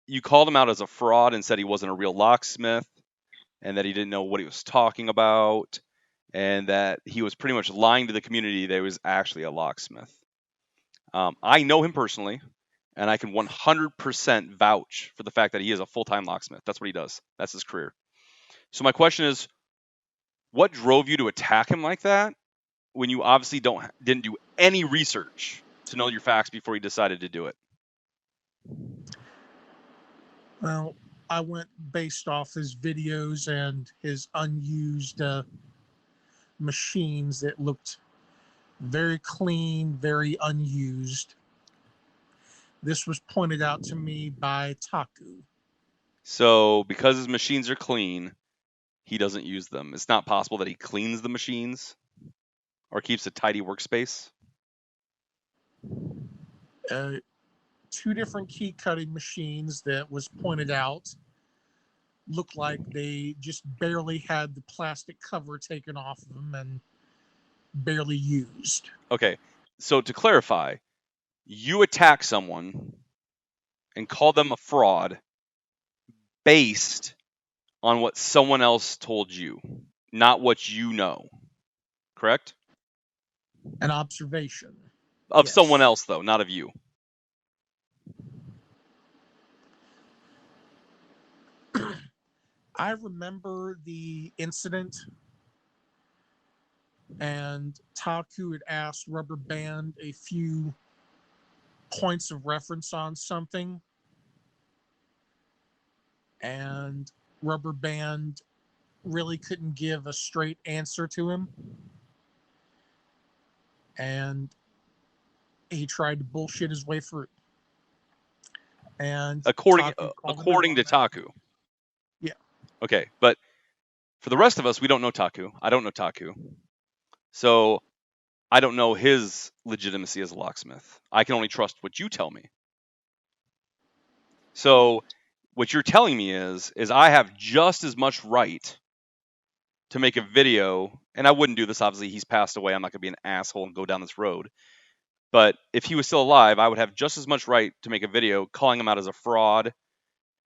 You called him out as a fraud and said he wasn't a real locksmith, and that he didn't know what he was talking about, and that he was pretty much lying to the community that he was actually a locksmith. I know him personally, and I can 100% vouch for the fact that he is a full-time locksmith. That's what he does. That's his career. So my question is, what drove you to attack him like that when you obviously didn't do any research to know your facts before you decided to do it? Well, I went based off his videos and his unused machines that looked very clean, very unused. This was pointed out to me by Taku. So because his machines are clean, he doesn't use them. It's not possible that he cleans the machines or keeps a tidy workspace. Uh, Two different key cutting machines that was pointed out looked like they just barely had the plastic cover taken off of them and barely used. Okay, so to clarify, you attack someone and call them a fraud based on what someone else told you, not what you know. Correct? An observation. Of someone Yes. else, though, not of you. I remember the incident, and Taku had asked Rubber Band a few points of reference on something, and Rubber Band really couldn't give a straight answer to him. And he tried to bullshit his way through. And according Taku called him out according on to that. Taku. Yeah. Okay, but for the rest of us, we don't know Taku. I don't know Taku. So I don't know his legitimacy as a locksmith. I can only trust what you tell me. So what you're telling me is I have just as much right to make a video, and I wouldn't do this, obviously, he's passed away. I'm not going to be an asshole and go down this road. But if he was still alive, I would have just as much right to make a video calling him out as a fraud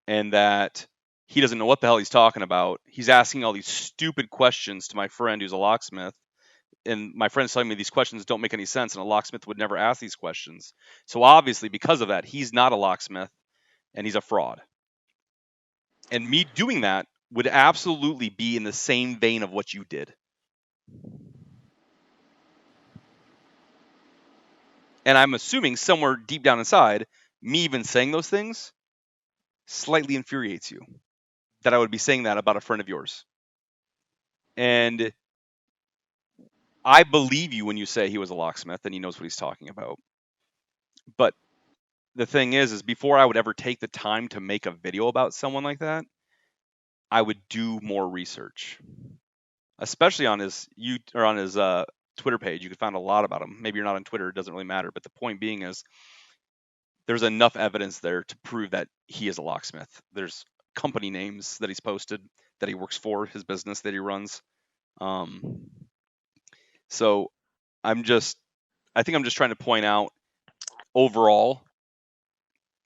and that he doesn't know what the hell he's talking about. He's asking all these stupid questions to my friend who's a locksmith. And my friend's telling me these questions don't make any sense, and a locksmith would never ask these questions. So obviously, because of that, he's not a locksmith, and he's a fraud. And me doing that would absolutely be in the same vein of what you did. And I'm assuming somewhere deep down inside, me even saying those things slightly infuriates you. That I would be saying that about a friend of yours. And I believe you when you say he was a locksmith and he knows what he's talking about. But the thing is before I would ever take the time to make a video about someone like that, I would do more research, especially on his Twitter page. You could find a lot about him. Maybe you're not on Twitter; it doesn't really matter. But the point being is, there's enough evidence there to prove that he is a locksmith. There's company names that he's posted, that he works for, his business that he runs. So I think I'm just trying to point out overall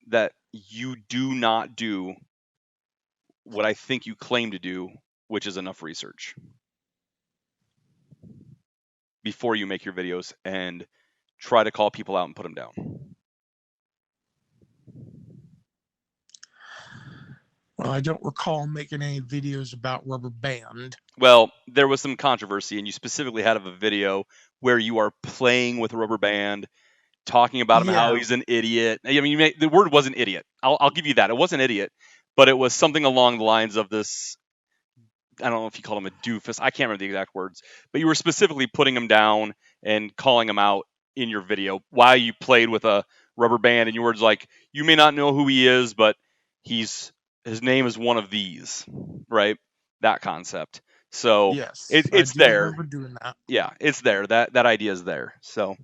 that you do not do what I think you claim to do, which is enough research before you make your videos and try to call people out and put them down. Well, I don't recall making any videos about Rubber Band. Well, there was some controversy, and you specifically had a video where you are playing with a rubber band, talking about him, how Yeah. he's an idiot. I mean, the word wasn't idiot. I'll give you that. It wasn't idiot, but it was something along the lines of this. I don't know if you called him a doofus. I can't remember the exact words, but you were specifically putting him down and calling him out in your video while you played with a rubber band. And your words like, "You may not know who he is, but his name is one of these," right? That concept. So Yes, I it's do there. remember doing that. Yeah, it's there. That idea is there. So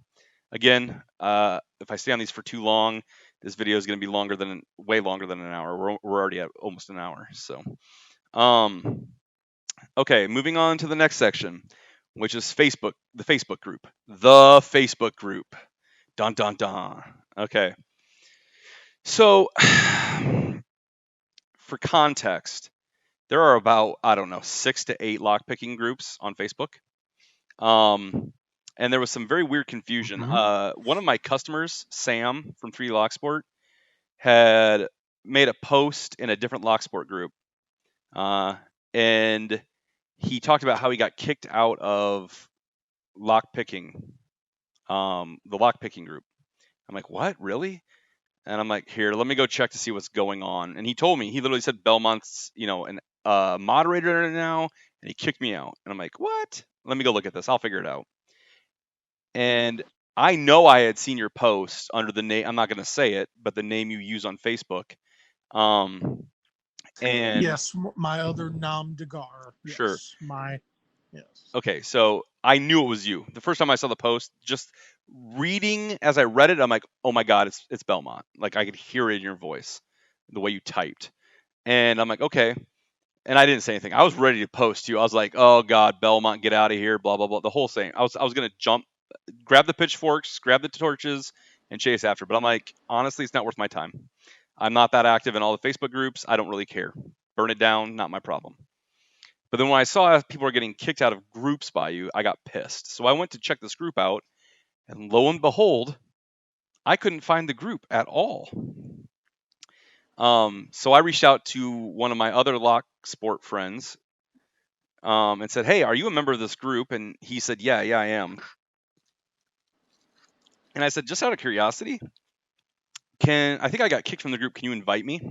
again, if I stay on these for too long, this video is going to be way longer than an hour. We're already at almost an hour. So, okay, moving on to the next section, which is Facebook, the Facebook group. The Facebook group. Dun dun dun. Okay. So, for context, there are about, I don't know, 6 to 8 lockpicking groups on Facebook. And there was some very weird confusion. One of my customers, Sam from 3D Locksport, had made a post in a different Locksport group. And he talked about how he got kicked out of lockpicking, the lockpicking group. I'm like, what, really? And I'm like, here, let me go check to see what's going on. And he told me, he literally said Belmont's, an moderator now, and he kicked me out. And I'm like, what? Let me go look at this. I'll figure it out. And I know I had seen your post under the name, I'm not going to say it, but the name you use on Facebook. And yes, my other nom de guerre. Yes, sure. Yes. Okay, so I knew it was you. The first time I saw the post, just reading as I read it, I'm like, oh my God, it's Belmont. Like I could hear it in your voice, the way you typed. And I'm like, okay. And I didn't say anything. I was ready to post you. I was like, oh God, Belmont, get out of here, blah, blah, blah. The whole thing. I was gonna jump, grab the pitchforks, grab the torches, and chase after. But I'm like, honestly, it's not worth my time. I'm not that active in all the Facebook groups. I don't really care. Burn it down, not my problem. But then when I saw people were getting kicked out of groups by you, I got pissed. So I went to check this group out, and lo and behold, I couldn't find the group at all. So I reached out to one of my other Locksport friends and said, hey, are you a member of this group? And he said, yeah, I am. And I said, just out of curiosity, I think I got kicked from the group. Can you invite me?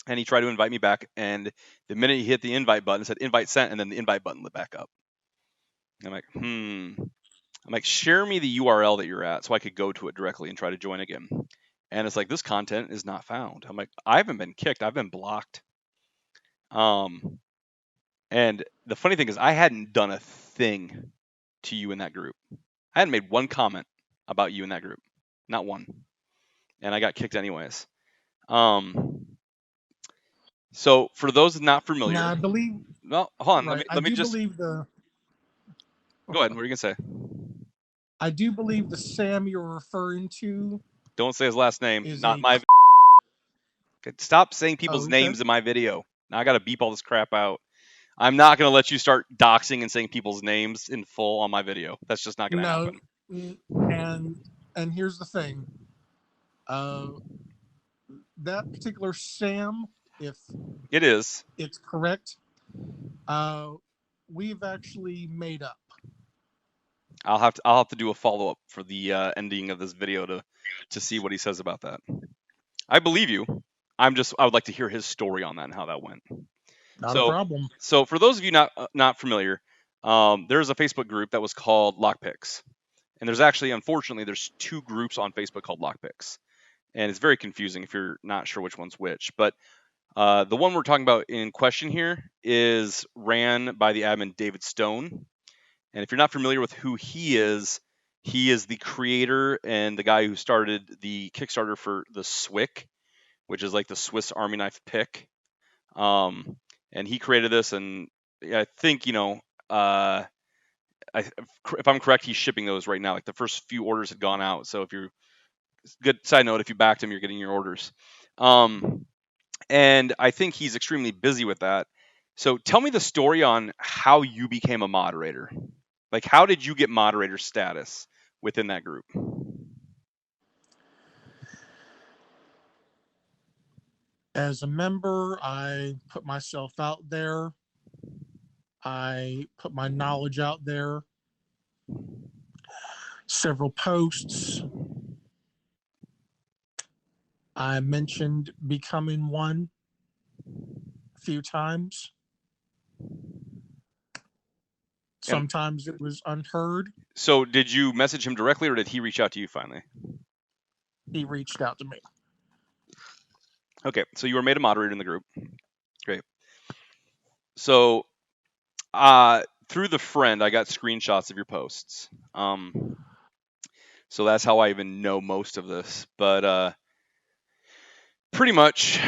and he tried to invite me back. And the minute he hit the invite button, it said invite sent, and then the invite button lit back up. I'm like, I'm like, share me the URL that you're at so I could go to it directly and try to join again. And it's like, this content is not found. I'm like, I haven't been kicked. I've been blocked. And the funny thing is, I hadn't done a thing to you in that group. I hadn't made one comment about you in that group, not one. And I got kicked anyways. So for those not familiar, Now I believe. well, hold on. Right. Let me just believe the. go ahead. What are you gonna say? I do believe the Sam you're referring to Don't say his last name. is Not a. my. Stop saying people's Oh, okay. names in my video. Now I got to beep all this crap out. I'm not going to let you start doxing and saying people's names in full on my video. That's just not going to happen. And here's the thing. That particular Sam, if It is. it's correct, we've actually made up. I'll have to do a follow up for the ending of this video to see what he says about that. I believe you. I would like to hear his story on that and how that went. Not a problem. So for those of you not familiar, there's a Facebook group that was called Lockpicks, and there's actually, unfortunately, there's two groups on Facebook called Lockpicks, and it's very confusing if you're not sure which one's which. But the one we're talking about in question here is ran by the admin David Stone, and if you're not familiar with who he is the creator and the guy who started the Kickstarter for the SWIC, which is like the Swiss Army knife pick. And he created this, and I think, if I'm correct, he's shipping those right now. Like the first few orders had gone out. So good side note, if you backed him, you're getting your orders. And I think he's extremely busy with that. So tell me the story on how you became a moderator. Like, how did you get moderator status within that group? As a member, I put myself out there. I put my knowledge out there. Several posts. I mentioned becoming one a few times. Sometimes it was unheard. So did you message him directly, or did he reach out to you finally? He reached out to me. Okay, so you were made a moderator in the group. Great. So through the friend, I got screenshots of your posts. So that's how I even know most of this. But pretty much,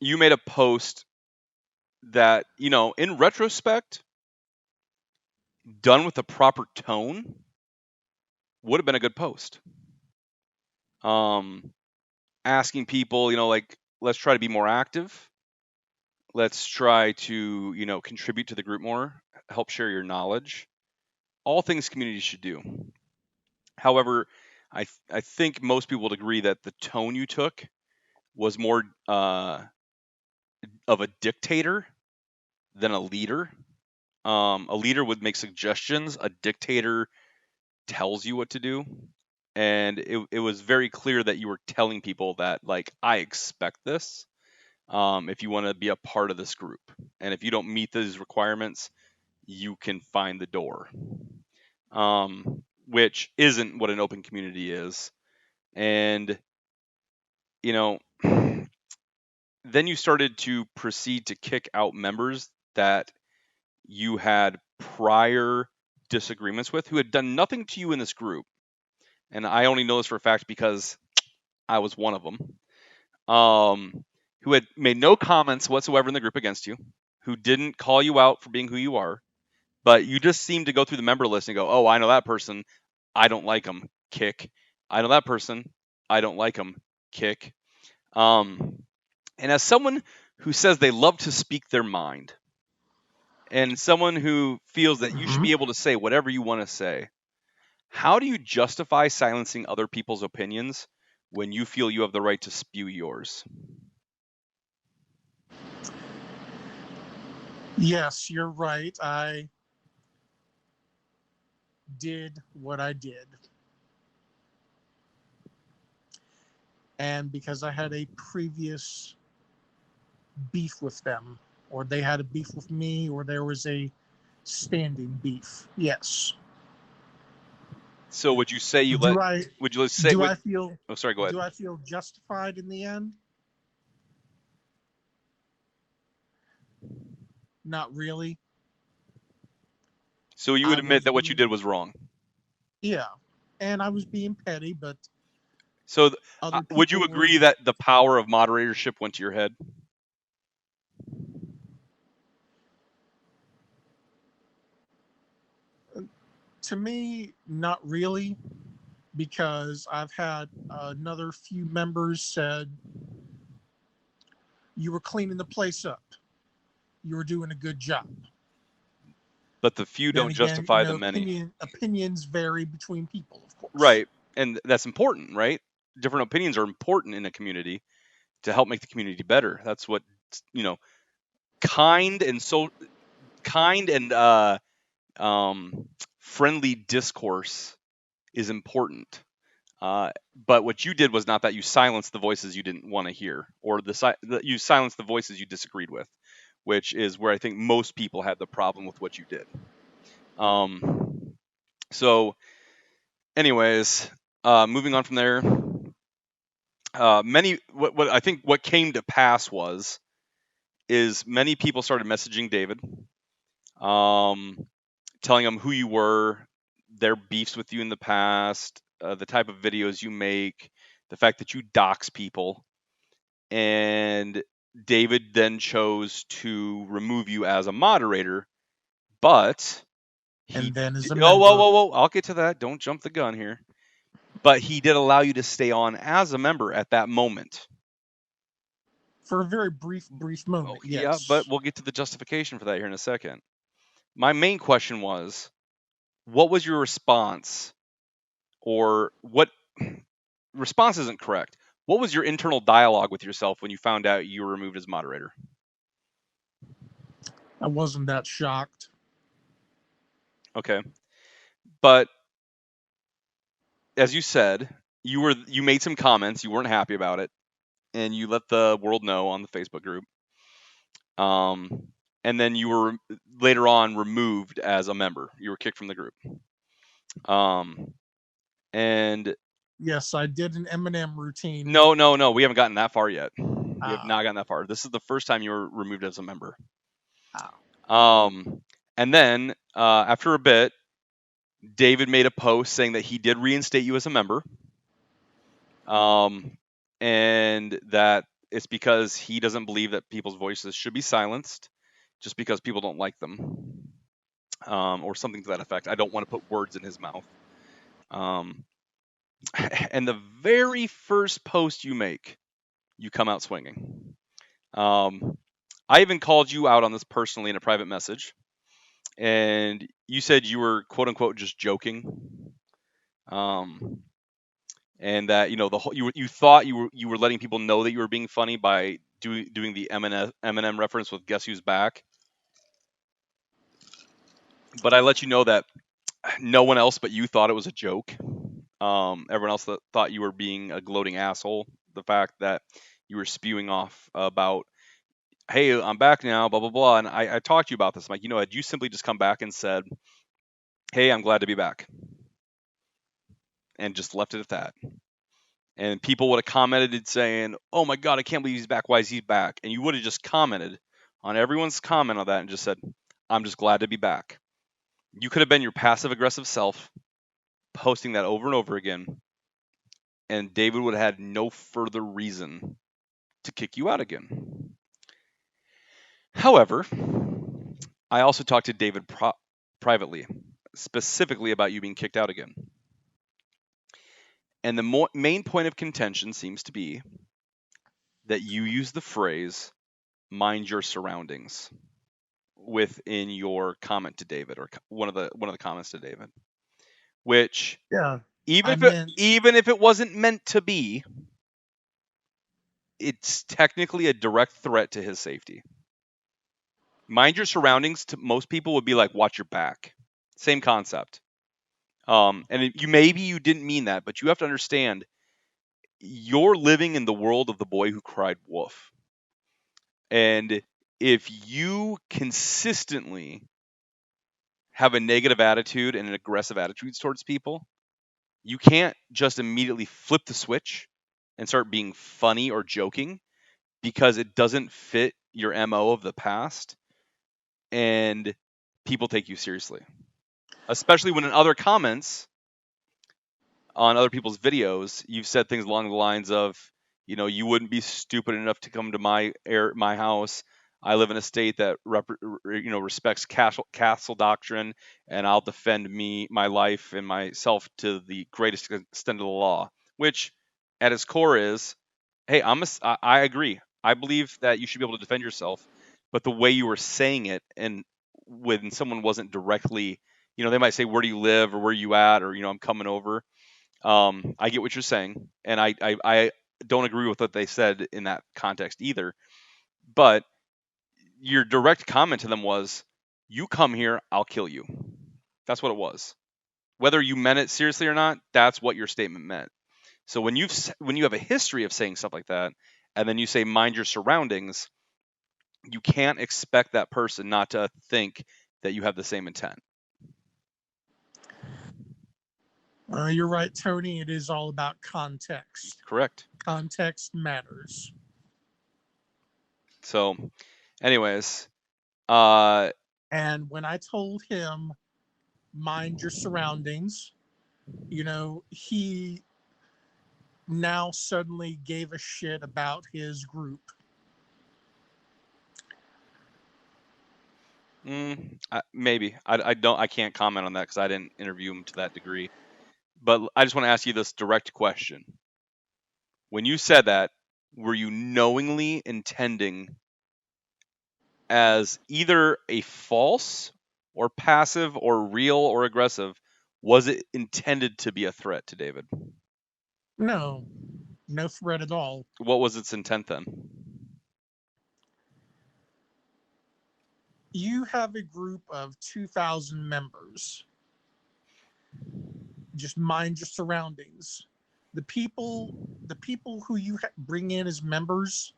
you made a post that, in retrospect, done with the proper tone, would have been a good post. Asking people, like, let's try to be more active. Let's try to, contribute to the group more, help share your knowledge. All things community should do. However, I think most people would agree that the tone you took was more of a dictator than a leader. A leader would make suggestions. A dictator tells you what to do. And it was very clear that you were telling people that, like, I expect this if you want to be a part of this group. And if you don't meet these requirements, you can find the door. Which isn't what an open community is. And, then you started to proceed to kick out members that you had prior disagreements with who had done nothing to you in this group. And I only know this for a fact because I was one of them, who had made no comments whatsoever in the group against you, who didn't call you out for being who you are, but you just seemed to go through the member list and go, oh, I know that person, I don't like them, kick. I know that person, I don't like them, kick. And as someone who says they love to speak their mind, and someone who feels that you should be able to say whatever you want to say, how do you justify silencing other people's opinions when you feel you have the right to spew yours? Yes, you're right. I did what I did. and because I had a previous beef with them, or they had a beef with me, or there was a standing beef. Yes. So would you say you Do let? I Would you say? do I feel Oh, sorry. Go ahead. do I feel justified in the end? Not really. So you would I admit was that what you being did was wrong. Yeah, and I was being petty, but So other would you people were. agree that the power of moderatorship went to your head? To me, not really, because I've had another few members said you were cleaning the place up, you were doing a good job. But the few Then don't again, justify the many. opinions vary between people, of course. Right. And that's important, right? Different opinions are important in a community to help make the community better. That's what, you know, kind and friendly discourse is important. But what you did was not that you silenced the voices you didn't want to hear, or you silenced the voices you disagreed with, which is where I think most people had the problem with what you did. So, anyways, moving on from there, what I think what came to pass is many people started messaging David, telling him who you were, their beefs with you in the past, the type of videos you make, the fact that you dox people, and David then chose to remove you as a moderator, but And then as a whoa, whoa, member, whoa, whoa, I'll get to that. Don't jump the gun here. But he did allow you to stay on as a member at that moment. for a very brief moment, yes. Yeah, but we'll get to the justification for that here in a second. My main question was, what was your response? Or what response isn't correct. What was your internal dialogue with yourself when you found out you were removed as moderator? I wasn't that shocked. Okay. But as you said, you made some comments, you weren't happy about it, and you let the world know on the Facebook group. And then you were later on removed as a member. You were kicked from the group. And Yes, I did an Eminem routine. no, we haven't gotten that far yet. We have not gotten that far. This is the first time you were removed as a member. And then after a bit, David made a post saying that he did reinstate you as a member, and that it's because he doesn't believe that people's voices should be silenced just because people don't like them, or something to that effect. I don't want to put words in his mouth. And the very first post you make, you come out swinging. I even called you out on this personally in a private message, and you said you were quote unquote just joking, and that the whole you thought you were letting people know that you were being funny by doing the Eminem reference with "Guess Who's Back." But I let you know that no one else but you thought it was a joke. Everyone else thought you were being a gloating asshole. The fact that you were spewing off about, hey, I'm back now, blah blah blah, and I talked to you about this. I'm like, had you simply just come back and said, hey, I'm glad to be back, and just left it at that, and people would have commented saying, oh my god, I can't believe he's back, why is he back? And you would have just commented on everyone's comment on that and just said, I'm just glad to be back. You could have been your passive aggressive self posting that over and over again, and David would have had no further reason to kick you out again. However, I also talked to David privately, specifically about you being kicked out again. And the main point of contention seems to be that you use the phrase mind your surroundings within your comment to David, or one of the comments to David, which even if it wasn't meant to be, it's technically a direct threat to his safety. Mind your surroundings to most people would be like, watch your back. Same concept. And maybe you didn't mean that, but you have to understand, you're living in the world of the boy who cried wolf. And if you consistently have a negative attitude and an aggressive attitude towards people, you can't just immediately flip the switch and start being funny or joking, because it doesn't fit your MO of the past, and people take you seriously. Especially when in other comments on other people's videos, you've said things along the lines of, you wouldn't be stupid enough to come to my house. I live in a state that respects castle doctrine, and I'll defend my life and myself to the greatest extent of the law. Which, at its core, is, hey, I agree. I believe that you should be able to defend yourself, but the way you were saying it, and when someone wasn't directly, they might say, "Where do you live?" or "Where are you at?" or "I'm coming over." I get what you're saying, and I don't agree with what they said in that context either. But your direct comment to them was, "You come here, I'll kill you." That's what it was. Whether you meant it seriously or not, that's what your statement meant. So when you have a history of saying stuff like that, and then you say mind your surroundings, you can't expect that person not to think that you have the same intent. You're right, Tony. It is all about context. Correct. Context matters. So, anyways, and when I told him, mind your surroundings, he now suddenly gave a shit about his group. Maybe. I can't comment on that because I didn't interview him to that degree. But I just want to ask you this direct question. When you said that, were you knowingly intending as either a false or passive or real or aggressive? Was it intended to be a threat to David? No threat at all. What was its intent then? You have a group of 2,000 members. Just mind your surroundings. The people who you bring in as members,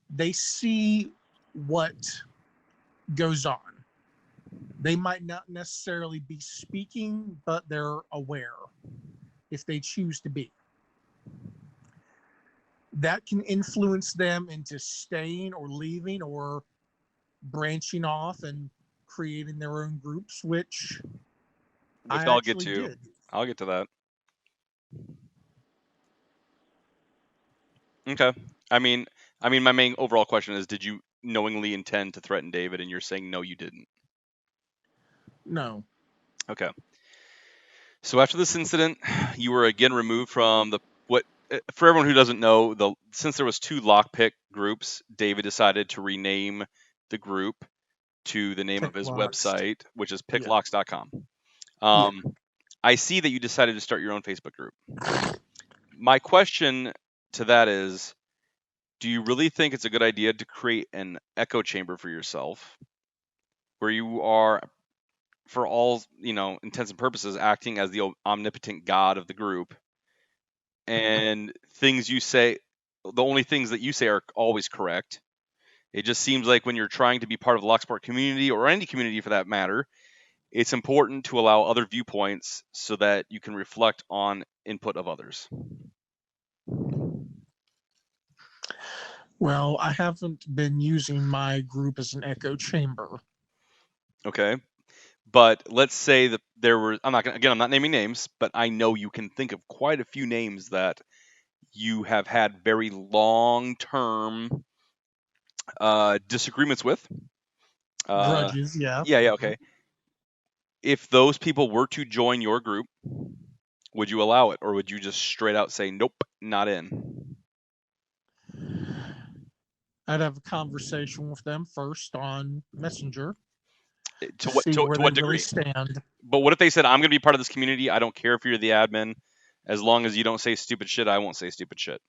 they see what goes on. They might not necessarily be speaking, but they're aware if they choose to be. That can influence them into staying or leaving or branching off and creating their own groups, which I I'll get actually to. did. I'll get to that. Okay. I mean, my main overall question is, did you knowingly intend to threaten David? And you're saying no, you didn't. No. Okay. So after this incident, you were again removed from for everyone who doesn't know, since there was 2 lockpick groups, David decided to rename the group to the name of his website, which is picklocks.com. I see that you decided to start your own Facebook group. My question to that is, do you really think it's a good idea to create an echo chamber for yourself where you are, for all intents and purposes, acting as the omnipotent god of the group, and things you say, the only things that you say are always correct? It just seems like when you're trying to be part of the Locksport community, or any community for that matter, it's important to allow other viewpoints so that you can reflect on input of others. Well, I haven't been using my group as an echo chamber. Okay. But let's say that there were, I'm not naming names, but I know you can think of quite a few names that you have had very long-term disagreements with. Grudges, yeah. Yeah, okay. If those people were to join your group, would you allow it, or would you just straight out say, nope, not in? I'd have a conversation with them first on Messenger To see where they what really degree? stand. But what if they said, I'm going to be part of this community. I don't care if you're the admin. As long as you don't say stupid shit, I won't say stupid shit.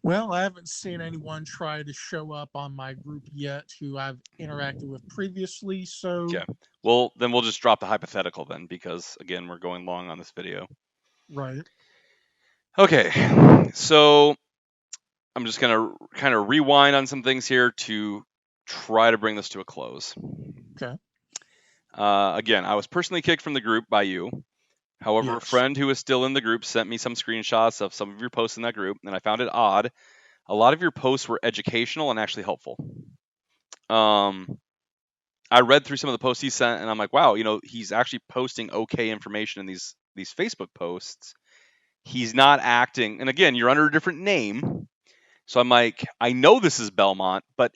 Well, I haven't seen anyone try to show up on my group yet who I've interacted with previously, so Okay. Well, then we'll just drop the hypothetical then, because again, we're going long on this video. right. Okay. So I'm just gonna kind of rewind on some things here to try to bring this to a close. Okay. Again, I was personally kicked from the group by you. However, a Yes. friend who is still in the group sent me some screenshots of some of your posts in that group, and I found it odd. A lot of your posts were educational and actually helpful. I read through some of the posts he sent, and I'm like, wow, he's actually posting okay information in these Facebook posts. He's not acting, and again, you're under a different name, so I'm like, I know this is Belmont, but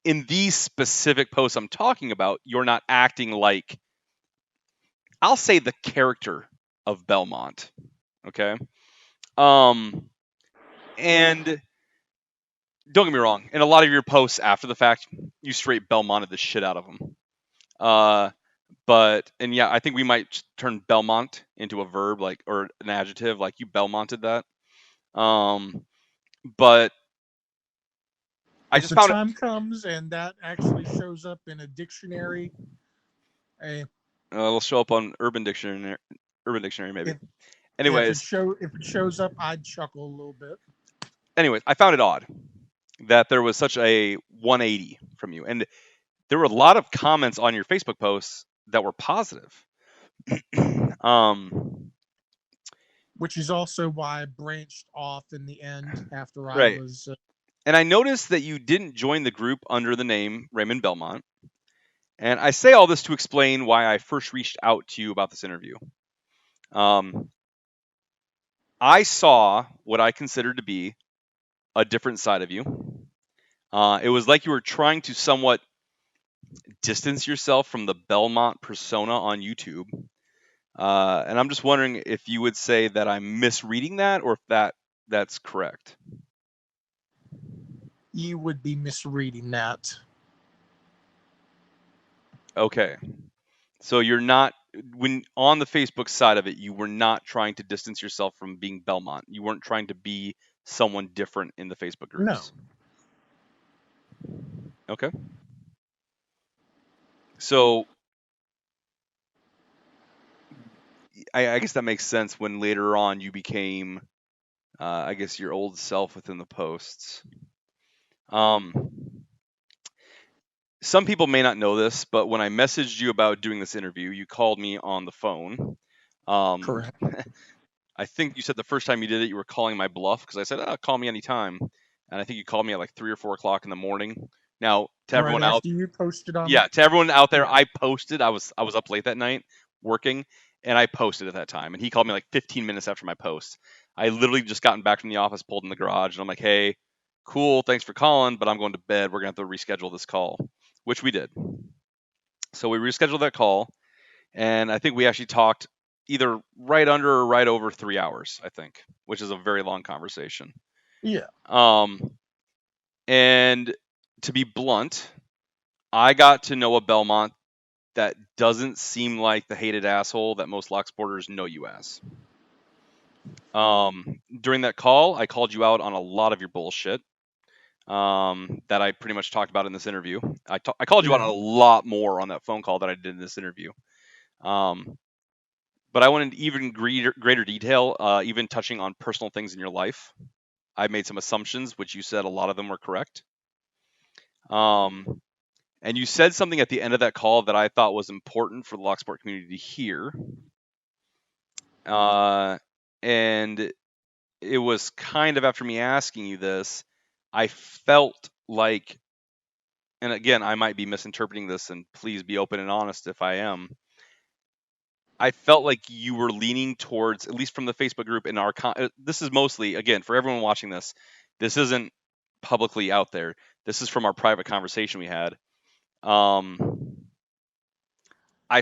in these specific posts I'm talking about, you're not acting like, I'll say, the character of Belmont. Okay. And don't get me wrong, in a lot of your posts after the fact, you straight Belmonted the shit out of them. And yeah, I think we might turn Belmont into a verb, or an adjective, like you Belmonted that. But I If just the found it. time comes and that actually shows up in a dictionary, It'll show up on Urban Dictionary. Maybe. if Anyways, if it shows up, I'd chuckle a little bit. I found it odd that there was such a 180 from you, and there were a lot of comments on your Facebook posts that were positive. Which is also why I branched off in the end after I Right. was. And I noticed that you didn't join the group under the name Raymond Belmont. And I say all this to explain why I first reached out to you about this interview. I saw what I considered to be a different side of you. It was like you were trying to somewhat distance yourself from the Belmont persona on YouTube. And I'm just wondering if you would say that I'm misreading that, or if that's correct. You would be misreading that. Okay. So you're not, when on the Facebook side of it, you were not trying to distance yourself from being Belmont. You weren't trying to be someone different in the Facebook groups. No. Okay. So I guess that makes sense when later on you became, I guess, your old self within the posts. Some people may not know this, but when I messaged you about doing this interview, you called me on the phone. Correct. I think you said the first time you did it, you were calling my bluff, because I said, call me anytime. And I think you called me at like 3 or 4 o'clock in the morning. Now, to Right everyone out, after you posted on. yeah, to everyone out there, Yeah. I posted. I was up late that night working, and I posted at that time. And he called me like 15 minutes after my post. I literally just gotten back from the office, pulled in the garage, and I'm like, hey, cool, thanks for calling, but I'm going to bed. We're going to have to reschedule this call, which we did. So we rescheduled that call, and I think we actually talked either right under or right over 3 hours, I think, which is a very long conversation. Yeah. And to be blunt, I got to know a Belmont that doesn't seem like the hated asshole that most Locksporters know you as. During that call, I called you out on a lot of your bullshit that I pretty much talked about in this interview. I called you out on a lot more on that phone call that I did in this interview. But I went into even greater detail, even touching on personal things in your life. I made some assumptions, which you said a lot of them were correct. And you said something at the end of that call that I thought was important for the Locksport community to hear. And it was kind of after me asking you this, I felt like, and again, I might be misinterpreting this, and please be open and honest if I am. I felt like you were leaning towards, at least from the Facebook group, in our this is mostly, again, for everyone watching this, this isn't publicly out there. This is from our private conversation we had. I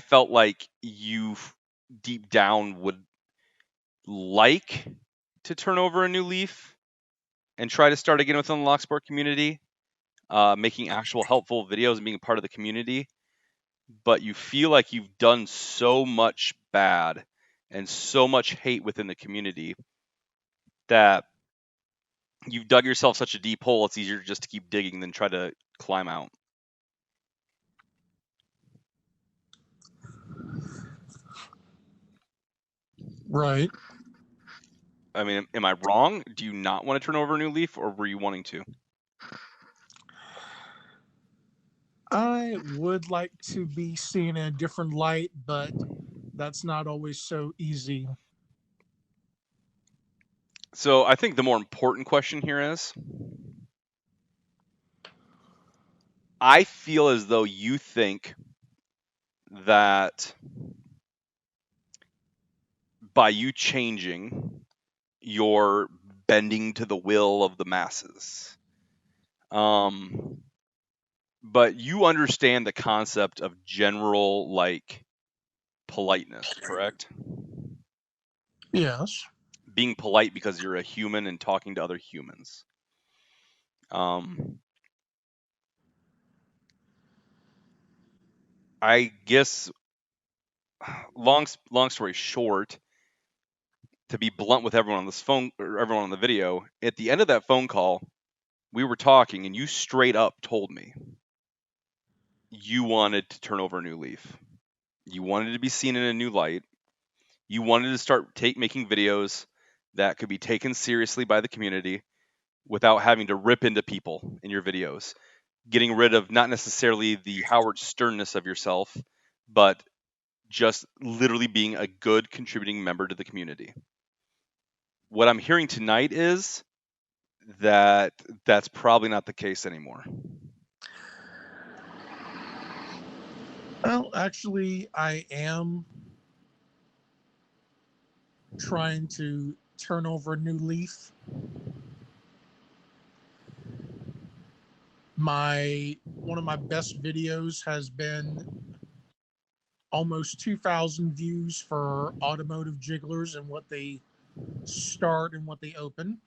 felt like you deep down would like to turn over a new leaf and try to start again within the Locksport community, making actual helpful videos and being a part of the community. But you feel like you've done so much bad and so much hate within the community that you've dug yourself such a deep hole, it's easier just to keep digging than try to climb out. Right. I mean, am I wrong? Do you not want to turn over a new leaf, or were you wanting to? I would like to be seen in a different light, but that's not always so easy. So I think the more important question here is, I feel as though you think that by you changing, you're bending to the will of the masses. But you understand the concept of general, like, politeness, correct? Yes. Being polite because you're a human and talking to other humans. I guess, long story short, to be blunt with everyone on this phone or everyone on the video, at the end of that phone call, we were talking and you straight up told me you wanted to turn over a new leaf. You wanted to be seen in a new light. You wanted to start making videos that could be taken seriously by the community without having to rip into people in your videos. Getting rid of not necessarily the Howard Sternness of yourself, but just literally being a good contributing member to the community. What I'm hearing tonight is that that's probably not the case anymore. Well, actually, I am trying to turn over a new leaf. One of my best videos has been almost 2,000 views for automotive jigglers and what they start and what they open.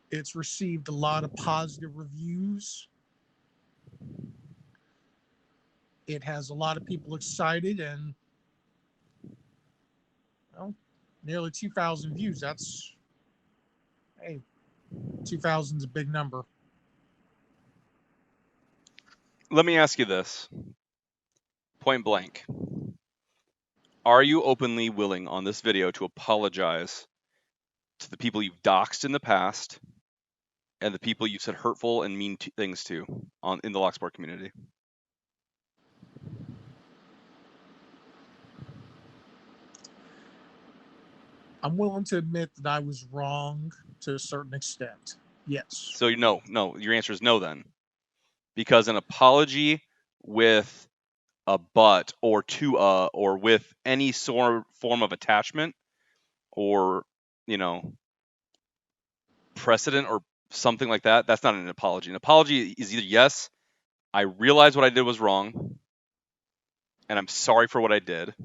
It's received a lot of positive reviews. It has a lot of people excited, and well, nearly 2,000 views. That's, hey, 2,000 is a big number. Let me ask you this, point blank. Are you openly willing on this video to apologize to the people you've doxed in the past and the people you've said hurtful and mean things to in the Locksport community? I'm willing to admit that I was wrong to a certain extent. Yes. So no, your answer is no then. Because an apology with a but or to or with any form of attachment or, precedent or something like that, that's not an apology. An apology is either yes, I realize what I did was wrong and I'm sorry for what I did,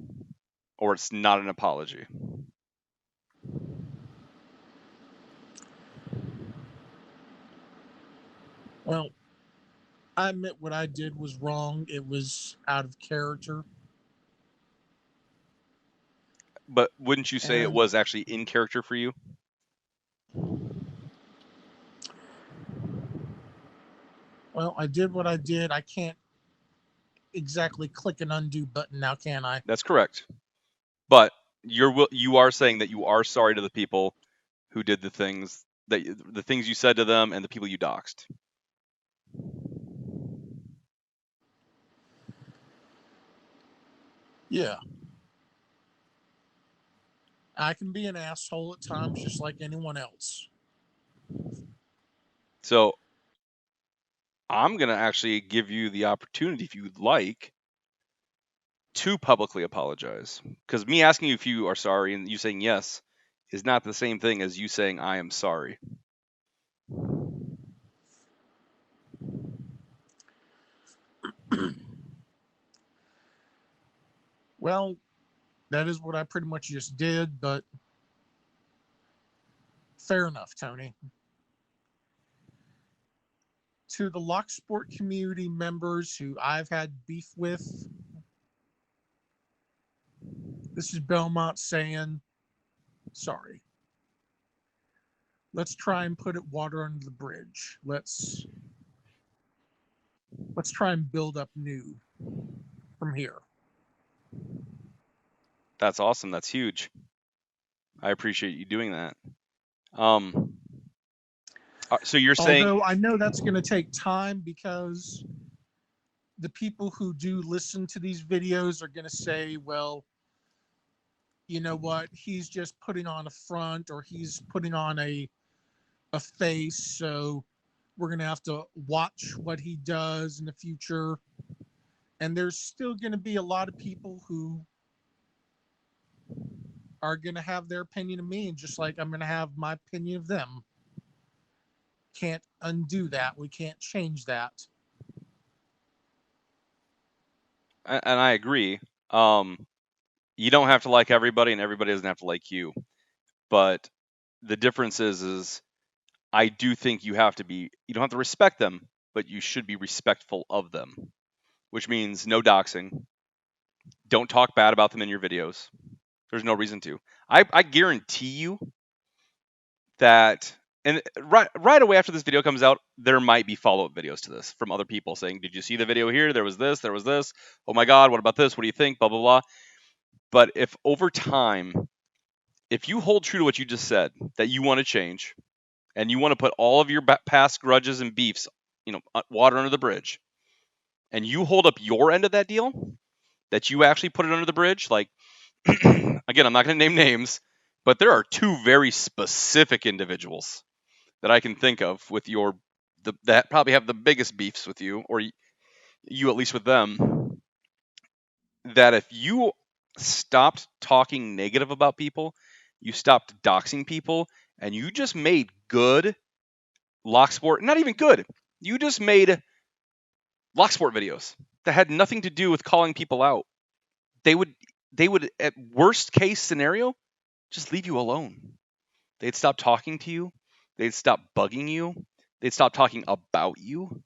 or it's not an apology. Well, I admit what I did was wrong. It was out of character. But wouldn't you say it And, was actually in character for you? well, I did what I did. I can't exactly click an undo button now, can I? That's correct. But you are saying that you are sorry to the people who did the things you said to them and the people you doxed. Yeah. I can be an asshole at times just like anyone else. So I'm going to actually give you the opportunity, if you'd like, to publicly apologize. Because me asking you if you are sorry and you saying yes is not the same thing as you saying I am sorry. Well, that is what I pretty much just did, but fair enough, Tony. To the Locksport community members who I've had beef with, this is Belmont saying sorry. let's try and put it water under the bridge. Let's try and build up new from here. That's awesome. That's huge. I appreciate you doing that. So you're saying, Although I know that's going to take time because the people who do listen to these videos are going to say, well, you know what, he's just putting on a front or he's putting on a face, so we're going to have to watch what he does in the future. And there's still going to be a lot of people who are going to have their opinion of me, and just like I'm going to have my opinion of them. Can't undo that. We can't change that. and I agree. You don't have to like everybody, and everybody doesn't have to like you. But the difference is I do think you don't have to respect them, but you should be respectful of them, which means no doxing. Don't talk bad about them in your videos. There's no reason to. I guarantee you that, and right away after this video comes out, there might be follow-up videos to this from other people saying, did you see the video here? There was this. Oh my God, what about this? What do you think? Blah, blah, blah. But if over time, if you hold true to what you just said, that you want to change, and you want to put all of your past grudges and beefs, water under the bridge, and you hold up your end of that deal, that you actually put it under the bridge, like, again, I'm not going to name names, but there are two very specific individuals that I can think of with that probably have the biggest beefs with you, or you at least with them, that if you stopped talking negative about people, you stopped doxing people, and you just made good Locksport, not even good, you just made Locksport videos that had nothing to do with calling people out, they would at worst case scenario just leave you alone. They'd stop talking to you. They'd stop bugging you. They'd stop talking about you.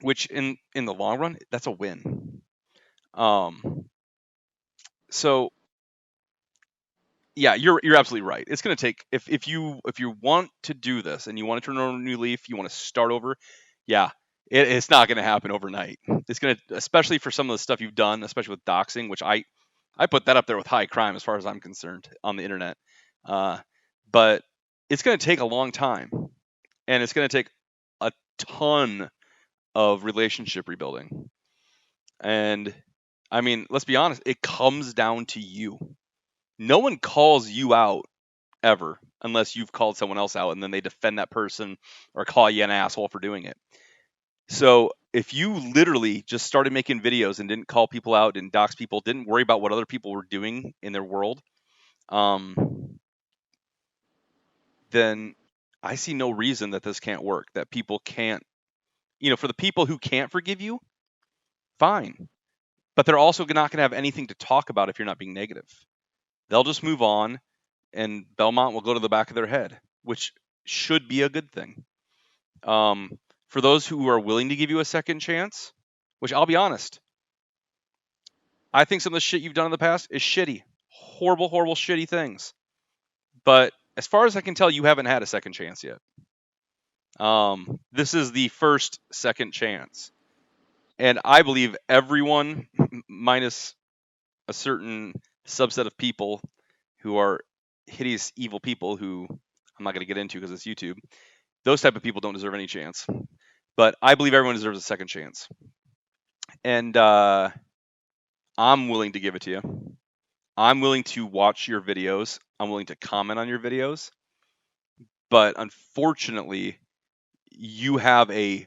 Which in the long run, that's a win. So yeah, you're absolutely right. It's going to take, if you want to do this and you want to turn over a new leaf, you want to start over. Yeah, it's not going to happen overnight. It's going to, especially for some of the stuff you've done, especially with doxing, which I put that up there with high crime as far as I'm concerned on the internet. But it's going to take a long time, and it's going to take a ton of relationship rebuilding. And I mean, let's be honest, it comes down to you. No one calls you out ever unless you've called someone else out and then they defend that person or call you an asshole for doing it. So if you literally just started making videos and didn't call people out, didn't dox people, didn't worry about what other people were doing in their world, then I see no reason that this can't work, that people can't, for the people who can't forgive you, fine. But they're also not going to have anything to talk about if you're not being negative. They'll just move on, and Belmont will go to the back of their head, which should be a good thing. For those who are willing to give you a second chance, which I'll be honest, I think some of the shit you've done in the past is shitty. Horrible, horrible, shitty things. But as far as I can tell, you haven't had a second chance yet. This is the first second chance. And I believe everyone, minus a certain subset of people who are hideous, evil people who I'm not going to get into because it's YouTube, those type of people don't deserve any chance. But I believe everyone deserves a second chance. And I'm willing to give it to you. I'm willing to watch your videos. I'm willing to comment on your videos. But unfortunately, you have a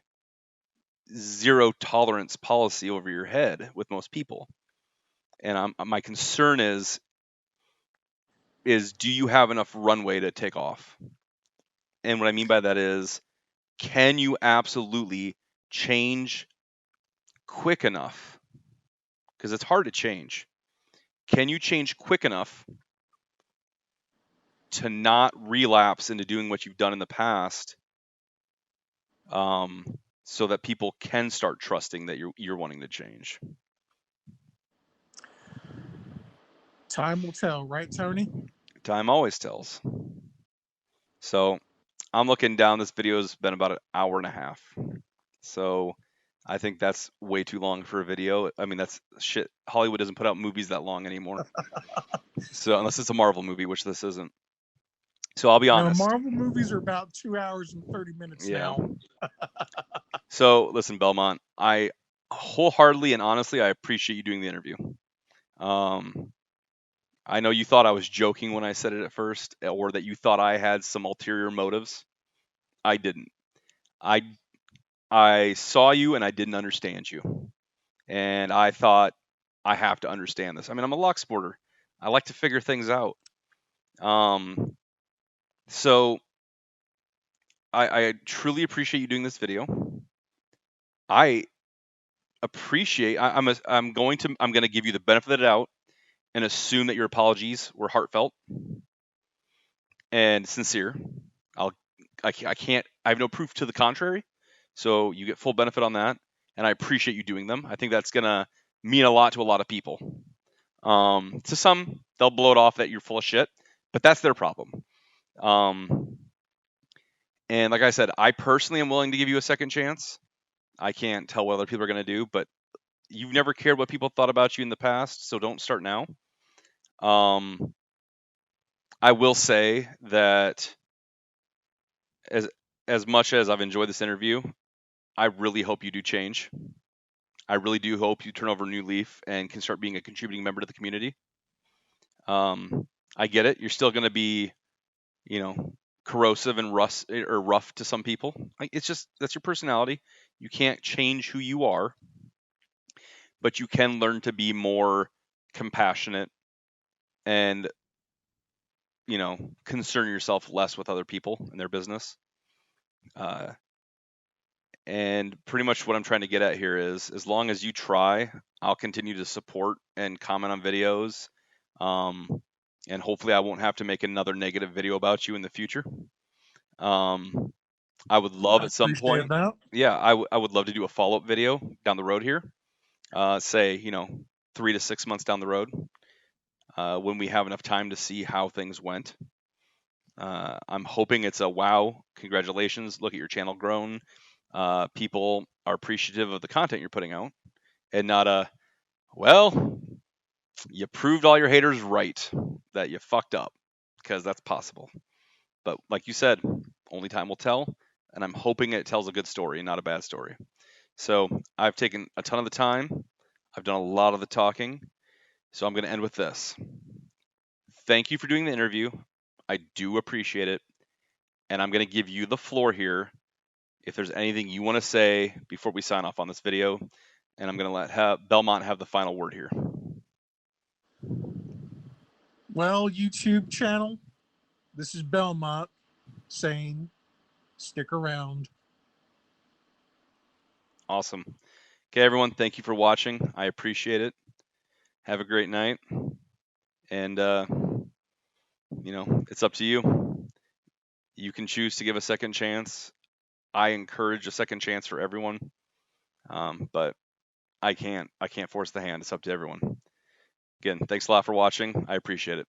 zero tolerance policy over your head with most people. And my concern is do you have enough runway to take off? And what I mean by that is, can you absolutely change quick enough? Because it's hard to change. Can you change quick enough to not relapse into doing what you've done in the past, so that people can start trusting that you're wanting to change? Time will tell, right, Tony? Time always tells. So I'm looking down. This video has been about an hour and a half. So I think that's way too long for a video. I mean, that's shit. Hollywood doesn't put out movies that long anymore. So unless it's a Marvel movie, which this isn't. So I'll be honest. Marvel movies are about 2 hours and 30 minutes Yeah. now. So listen, Belmont, I wholeheartedly and honestly, I appreciate you doing the interview. I know you thought I was joking when I said it at first, or that you thought I had some ulterior motives. I didn't. I saw you and I didn't understand you, and I thought I have to understand this. I mean, I'm a Locksporter. I like to figure things out. So I truly appreciate you doing this video. I appreciate. I'm going to give you the benefit of the doubt and assume that your apologies were heartfelt and sincere. I can't. I have no proof to the contrary, so you get full benefit on that, and I appreciate you doing them. I think that's gonna mean a lot to a lot of people. To some, they'll blow it off that you're full of shit, but that's their problem. And like I said, I personally am willing to give you a second chance. I can't tell what other people are gonna do, but you've never cared what people thought about you in the past, so don't start now. I will say that as much as I've enjoyed this interview, I really hope you do change. I really do hope you turn over a new leaf and can start being a contributing member to the community. I get it. You're still going to be, corrosive and rough to some people. It's just that's your personality. You can't change who you are, but you can learn to be more compassionate and concern yourself less with other people and their business. And pretty much what I'm trying to get at here is, as long as you try, I'll continue to support and comment on videos. And hopefully I won't have to make another negative video about you in the future. I would love at some Appreciate point. that. Yeah, I would love to do a follow-up video down the road here. Say, 3 to 6 months down the road, when we have enough time to see how things went. I'm hoping it's a wow, congratulations, look at your channel grown. People are appreciative of the content you're putting out, and not a, well, you proved all your haters right that you fucked up, because that's possible. But like you said, only time will tell, and I'm hoping it tells a good story, not a bad story. So I've taken a ton of the time. I've done a lot of the talking. So I'm going to end with this. Thank you for doing the interview. I do appreciate it. And I'm going to give you the floor here if there's anything you want to say before we sign off on this video. And I'm going to let Belmont have the final word here. Well, YouTube channel, this is Belmont saying, stick around. Awesome. Okay, everyone, thank you for watching. I appreciate it. Have a great night. And, it's up to you. You can choose to give a second chance. I encourage a second chance for everyone. But I can't force the hand. It's up to everyone. Again, thanks a lot for watching. I appreciate it.